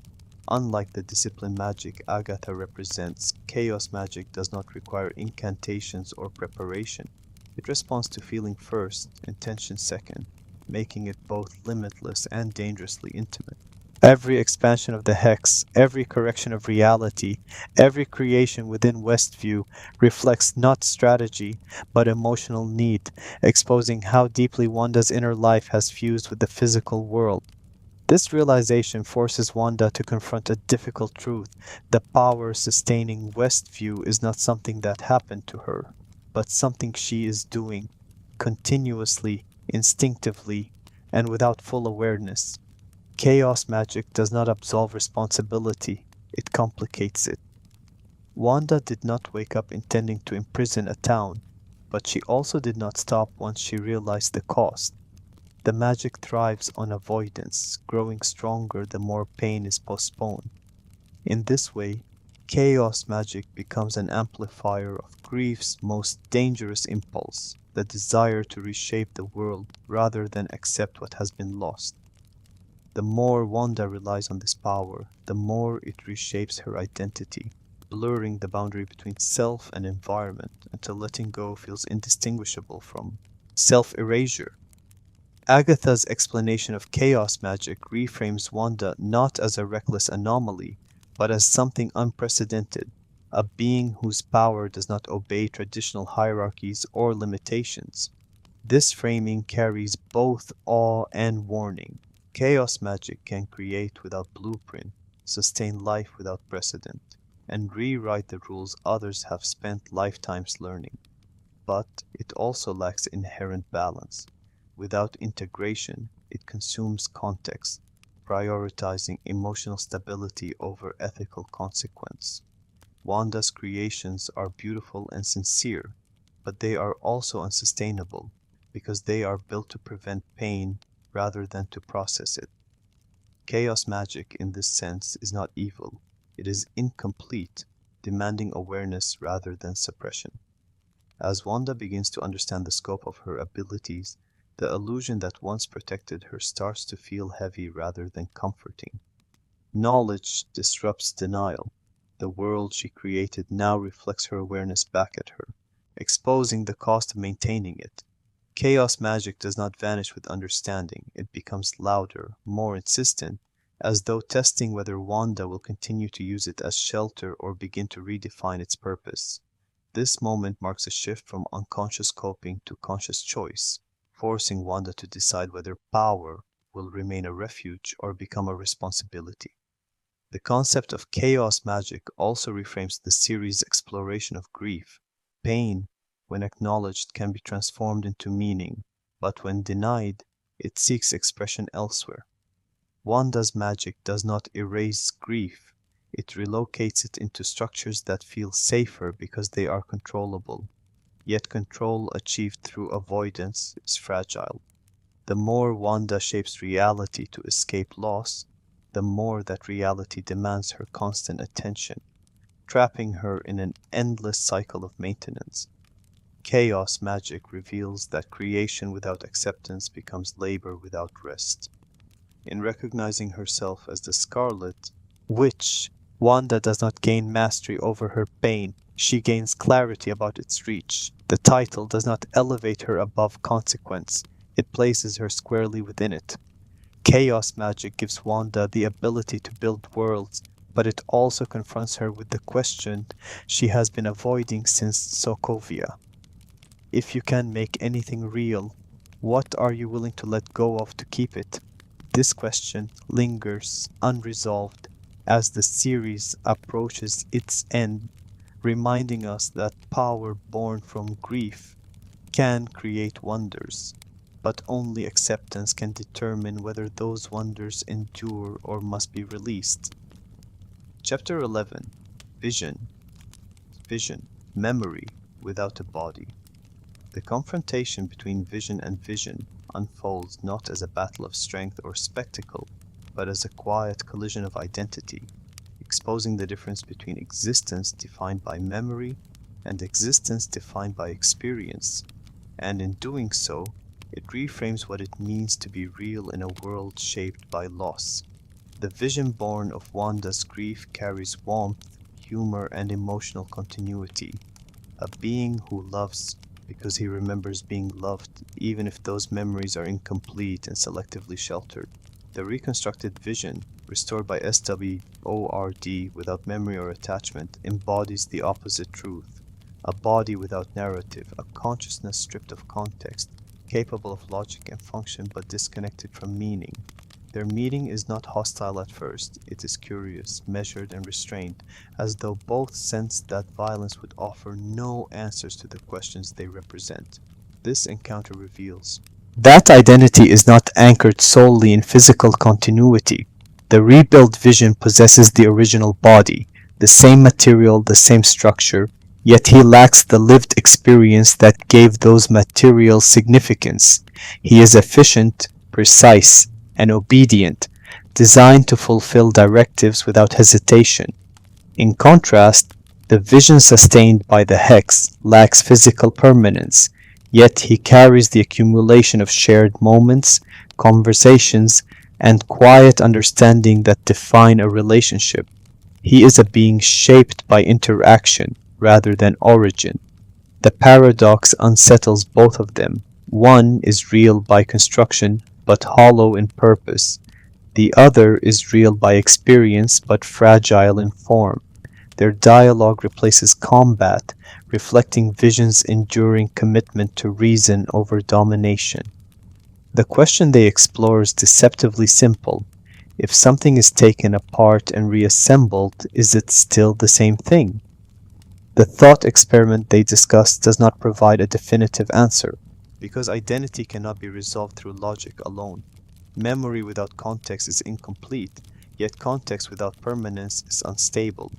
Unlike the discipline magic Agatha represents, chaos magic does not require incantations or preparation. It responds to feeling first, intention second, making it both limitless and dangerously intimate. Every expansion of the hex, every correction of reality, every creation within Westview reflects not strategy, but emotional need, exposing how deeply Wanda's inner life has fused with the physical world. This realization forces Wanda to confront a difficult truth. The power sustaining Westview is not something that happened to her, but something she is doing, continuously, instinctively, and without full awareness. Chaos magic does not absolve responsibility, it complicates it. Wanda did not wake up intending to imprison a town, but she also did not stop once she realized the cost. The magic thrives on avoidance, growing stronger the more pain is postponed. In this way, chaos magic becomes an amplifier of grief's most dangerous impulse, the desire to reshape the world rather than accept what has been lost. The more Wanda relies on this power, the more it reshapes her identity, blurring the boundary between self and environment until letting go feels indistinguishable from self-erasure. Agatha's explanation of chaos magic reframes Wanda not as a reckless anomaly, but as something unprecedented, a being whose power does not obey traditional hierarchies or limitations. This framing carries both awe and warning. Chaos magic can create without blueprint, sustain life without precedent, and rewrite the rules others have spent lifetimes learning. But it also lacks inherent balance. Without integration, it consumes context, prioritizing emotional stability over ethical consequence. Wanda's creations are beautiful and sincere, but they are also unsustainable because they are built to prevent pain rather than to process it. Chaos magic, in this sense, is not evil. It is incomplete, demanding awareness rather than suppression. As Wanda begins to understand the scope of her abilities, the illusion that once protected her starts to feel heavy rather than comforting. Knowledge disrupts denial. The world she created now reflects her awareness back at her, exposing the cost of maintaining it. Chaos magic does not vanish with understanding, it becomes louder, more insistent, as though testing whether Wanda will continue to use it as shelter or begin to redefine its purpose. This moment marks a shift from unconscious coping to conscious choice, forcing Wanda to decide whether power will remain a refuge or become a responsibility. The concept of chaos magic also reframes the series' exploration of grief. Pain, when acknowledged, can be transformed into meaning, but when denied, it seeks expression elsewhere. Wanda's magic does not erase grief, it relocates it into structures that feel safer because they are controllable. Yet control achieved through avoidance is fragile. The more Wanda shapes reality to escape loss, the more that reality demands her constant attention, trapping her in an endless cycle of maintenance. Chaos magic reveals that creation without acceptance becomes labor without rest. In recognizing herself as the Scarlet Witch, Wanda does not gain mastery over her pain, she gains clarity about its reach. The title does not elevate her above consequence, it places her squarely within it. Chaos magic gives Wanda the ability to build worlds, but it also confronts her with the question she has been avoiding since Sokovia. If you can make anything real, what are you willing to let go of to keep it? This question lingers unresolved as the series approaches its end, reminding us that power born from grief can create wonders, but only acceptance can determine whether those wonders endure or must be released. Chapter 11. Vision. Vision. Memory without a body. The confrontation between vision and vision unfolds not as a battle of strength or spectacle, but as a quiet collision of identity, exposing the difference between existence defined by memory and existence defined by experience, and in doing so, it reframes what it means to be real in a world shaped by loss. The vision born of Wanda's grief carries warmth, humor, and emotional continuity. A being who loves because he remembers being loved, even if those memories are incomplete and selectively sheltered. The reconstructed vision, restored by S.W.O.R.D without memory or attachment, embodies the opposite truth. A body without narrative, a consciousness stripped of context, capable of logic and function but disconnected from meaning. Their meeting is not hostile at first, it is curious, measured, and restrained, as though both sensed that violence would offer no answers to the questions they represent. This encounter reveals that identity is not anchored solely in physical continuity. The rebuilt vision possesses the original body, the same material, the same structure, yet he lacks the lived experience that gave those materials significance. He is efficient, precise, and obedient, designed to fulfill directives without hesitation. In contrast, the vision sustained by the Hex lacks physical permanence, yet he carries the accumulation of shared moments, conversations, and quiet understanding that define a relationship. He is a being shaped by interaction rather than origin. The paradox unsettles both of them. One is real by construction, but hollow in purpose. The other is real by experience, but fragile in form. Their dialogue replaces combat, reflecting Vision's enduring commitment to reason over domination. The question they explore is deceptively simple. If something is taken apart and reassembled, is it still the same thing? The thought experiment they discuss does not provide a definitive answer, because identity cannot be resolved through logic alone. Memory without context is incomplete, yet context without permanence is unstable.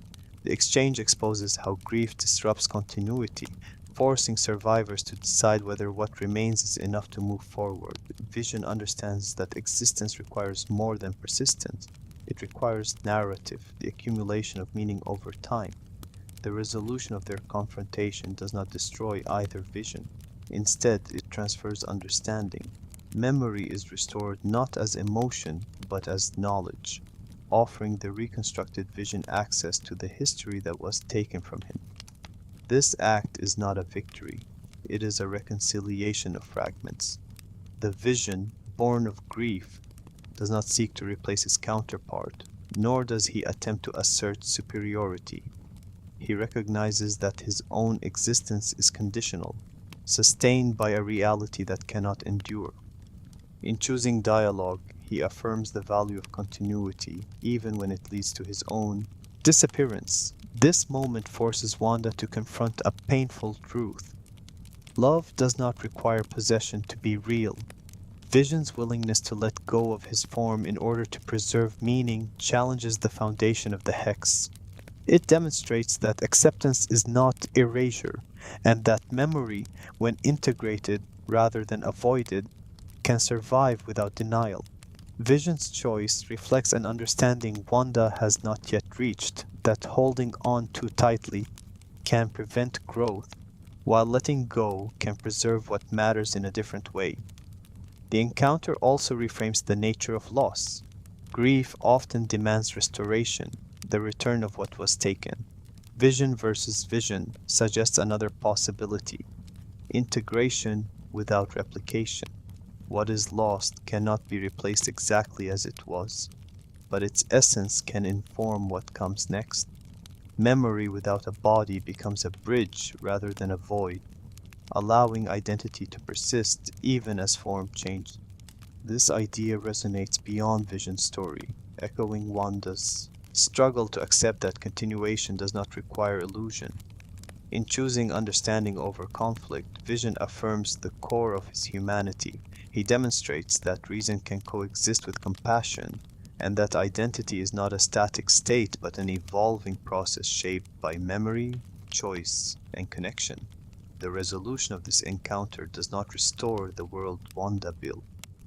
The exchange exposes how grief disrupts continuity, forcing survivors to decide whether what remains is enough to move forward. Vision understands that existence requires more than persistence. It requires narrative, the accumulation of meaning over time. The resolution of their confrontation does not destroy either vision. Instead, it transfers understanding. Memory is restored not as emotion, but as knowledge, offering the reconstructed vision access to the history that was taken from him. This act is not a victory, it is a reconciliation of fragments. The vision, born of grief, does not seek to replace his counterpart, nor does he attempt to assert superiority. He recognizes that his own existence is conditional, sustained by a reality that cannot endure. In choosing dialogue, he affirms the value of continuity, even when it leads to his own disappearance. This moment forces Wanda to confront a painful truth. Love does not require possession to be real. Vision's willingness to let go of his form in order to preserve meaning challenges the foundation of the hex. It demonstrates that acceptance is not erasure, and that memory, when integrated rather than avoided, can survive without denial. Vision's choice reflects an understanding Wanda has not yet reached, that holding on too tightly can prevent growth, while letting go can preserve what matters in a different way. The encounter also reframes the nature of loss. Grief often demands restoration, the return of what was taken. Vision versus vision suggests another possibility: integration without replication. What is lost cannot be replaced exactly as it was, but its essence can inform what comes next. Memory without a body becomes a bridge rather than a void, allowing identity to persist even as form changes. This idea resonates beyond Vision's story, echoing Wanda's struggle to accept that continuation does not require illusion. In choosing understanding over conflict, Vision affirms the core of his humanity. He demonstrates that reason can coexist with compassion, and that identity is not a static state but an evolving process shaped by memory, choice, and connection. The resolution of this encounter does not restore the world Wanda built,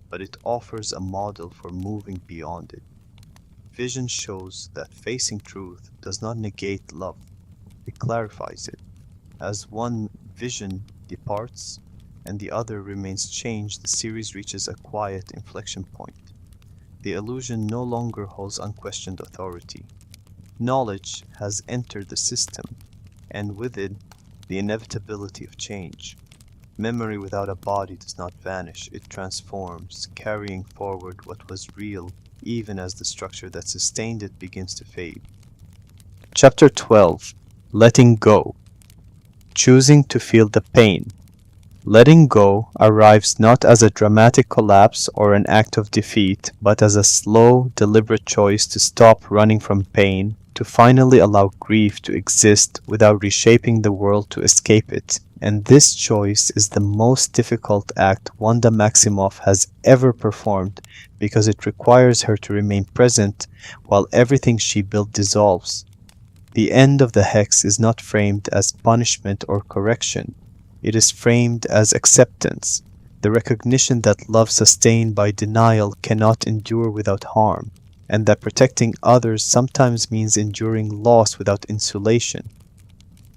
but it offers a model for moving beyond it. Vision shows that facing truth does not negate love, it clarifies it. As one vision departs and the other remains changed, the series reaches a quiet inflection point. The illusion no longer holds unquestioned authority. Knowledge has entered the system, and with it, the inevitability of change. Memory without a body does not vanish, it transforms, carrying forward what was real, even as the structure that sustained it begins to fade. Chapter 12: Letting Go. Choosing to feel the pain. Letting go arrives not as a dramatic collapse or an act of defeat, but as a slow, deliberate choice to stop running from pain, to finally allow grief to exist without reshaping the world to escape it. And this choice is the most difficult act Wanda Maximoff has ever performed, because it requires her to remain present while everything she built dissolves. The end of the hex is not framed as punishment or correction. It is framed as acceptance, the recognition that love sustained by denial cannot endure without harm, and that protecting others sometimes means enduring loss without insulation.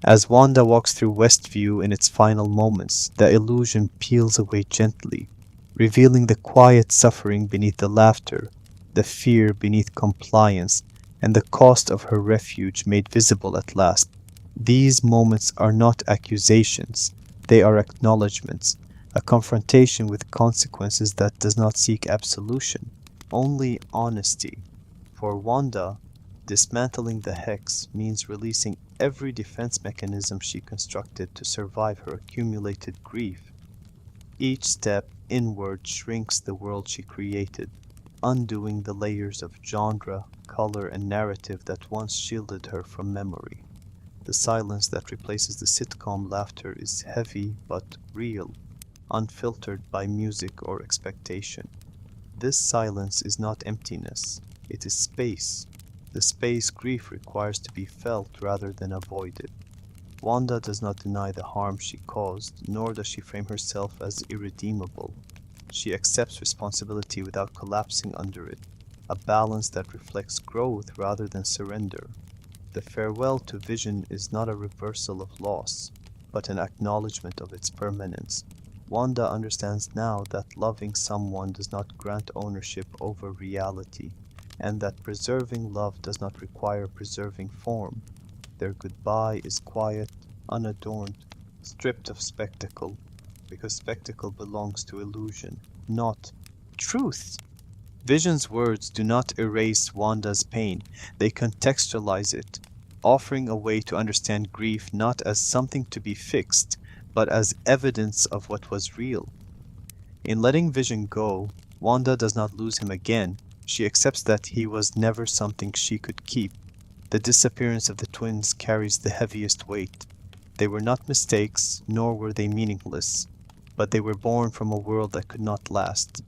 As Wanda walks through Westview in its final moments, the illusion peels away gently, revealing the quiet suffering beneath the laughter, the fear beneath compliance, and the cost of her refuge made visible at last. These moments are not accusations, they are acknowledgments, a confrontation with consequences that does not seek absolution, only honesty. For Wanda, dismantling the hex means releasing every defense mechanism she constructed to survive her accumulated grief. Each step inward shrinks the world she created, undoing the layers of genre, color, and narrative that once shielded her from memory. The silence that replaces the sitcom laughter is heavy but real, unfiltered by music or expectation. This silence is not emptiness, it is space. The space grief requires to be felt rather than avoided. Wanda does not deny the harm she caused, nor does she frame herself as irredeemable. She accepts responsibility without collapsing under it, a balance that reflects growth rather than surrender. The farewell to Vision is not a reversal of loss, but an acknowledgement of its permanence. Wanda understands now that loving someone does not grant ownership over reality, and that preserving love does not require preserving form. Their goodbye is quiet, unadorned, stripped of spectacle, because spectacle belongs to illusion, not truth. Vision's words do not erase Wanda's pain, they contextualize it, offering a way to understand grief not as something to be fixed, but as evidence of what was real. In letting Vision go, Wanda does not lose him again. She accepts that he was never something she could keep. The disappearance of the twins carries the heaviest weight. They were not mistakes, nor were they meaningless, but they were born from a world that could not last.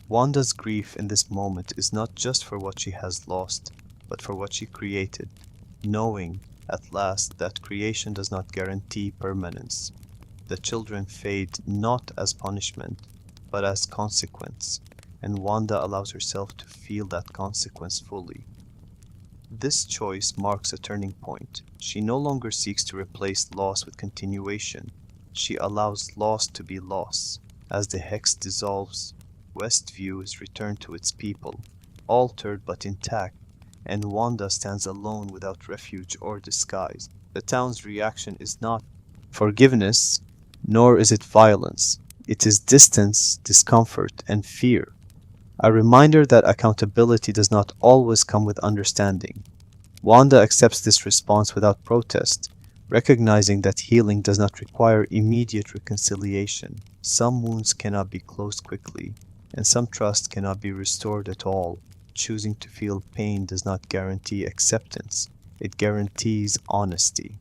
Wanda's grief in this moment is not just for what she has lost, but for what she created, knowing, at last, that creation does not guarantee permanence. The children fade not as punishment, but as consequence, and Wanda allows herself to feel that consequence fully. This choice marks a turning point. She no longer seeks to replace loss with continuation. She allows loss to be loss. As the hex dissolves, Westview is returned to its people, altered but intact, and Wanda stands alone without refuge or disguise. The town's reaction is not forgiveness, nor is it violence. It is distance, discomfort, and fear. A reminder that accountability does not always come with understanding. Wanda accepts this response without protest, recognizing that healing does not require immediate reconciliation. Some wounds cannot be closed quickly, and some trust cannot be restored at all. Choosing to feel pain does not guarantee acceptance, it guarantees honesty.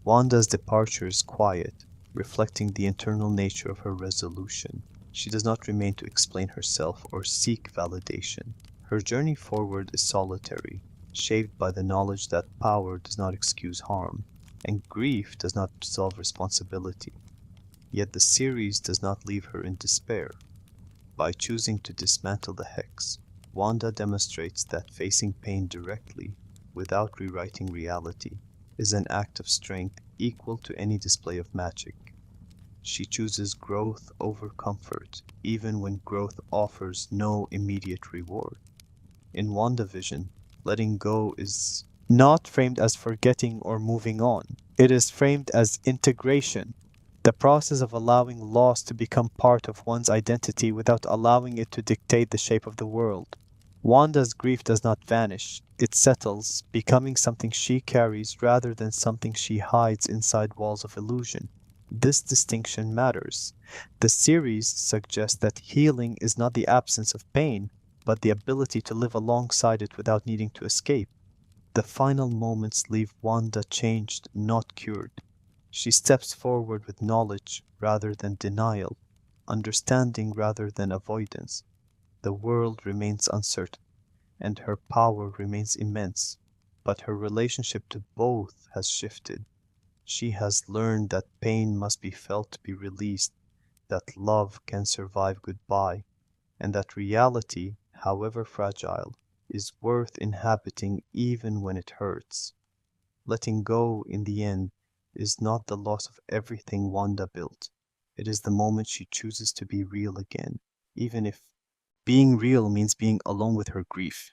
Wanda's departure is quiet, reflecting the internal nature of her resolution. She does not remain to explain herself or seek validation. Her journey forward is solitary, shaped by the knowledge that power does not excuse harm, and grief does not absolve responsibility. Yet the series does not leave her in despair. By choosing to dismantle the hex, Wanda demonstrates that facing pain directly, without rewriting reality, is an act of strength equal to any display of magic. She chooses growth over comfort, even when growth offers no immediate reward. In WandaVision, letting go is not framed as forgetting or moving on. It is framed as integration, the process of allowing loss to become part of one's identity without allowing it to dictate the shape of the world. Wanda's grief does not vanish, it settles, becoming something she carries rather than something she hides inside walls of illusion. This distinction matters. The series suggests that healing is not the absence of pain, but the ability to live alongside it without needing to escape. The final moments leave Wanda changed, not cured. She steps forward with knowledge rather than denial, understanding rather than avoidance. The world remains uncertain, and her power remains immense, but her relationship to both has shifted. She has learned that pain must be felt to be released, that love can survive goodbye, and that reality, however fragile, is worth inhabiting even when it hurts. Letting go, in the end, is not the loss of everything Wanda built. It is the moment she chooses to be real again, even if being real means being alone with her grief.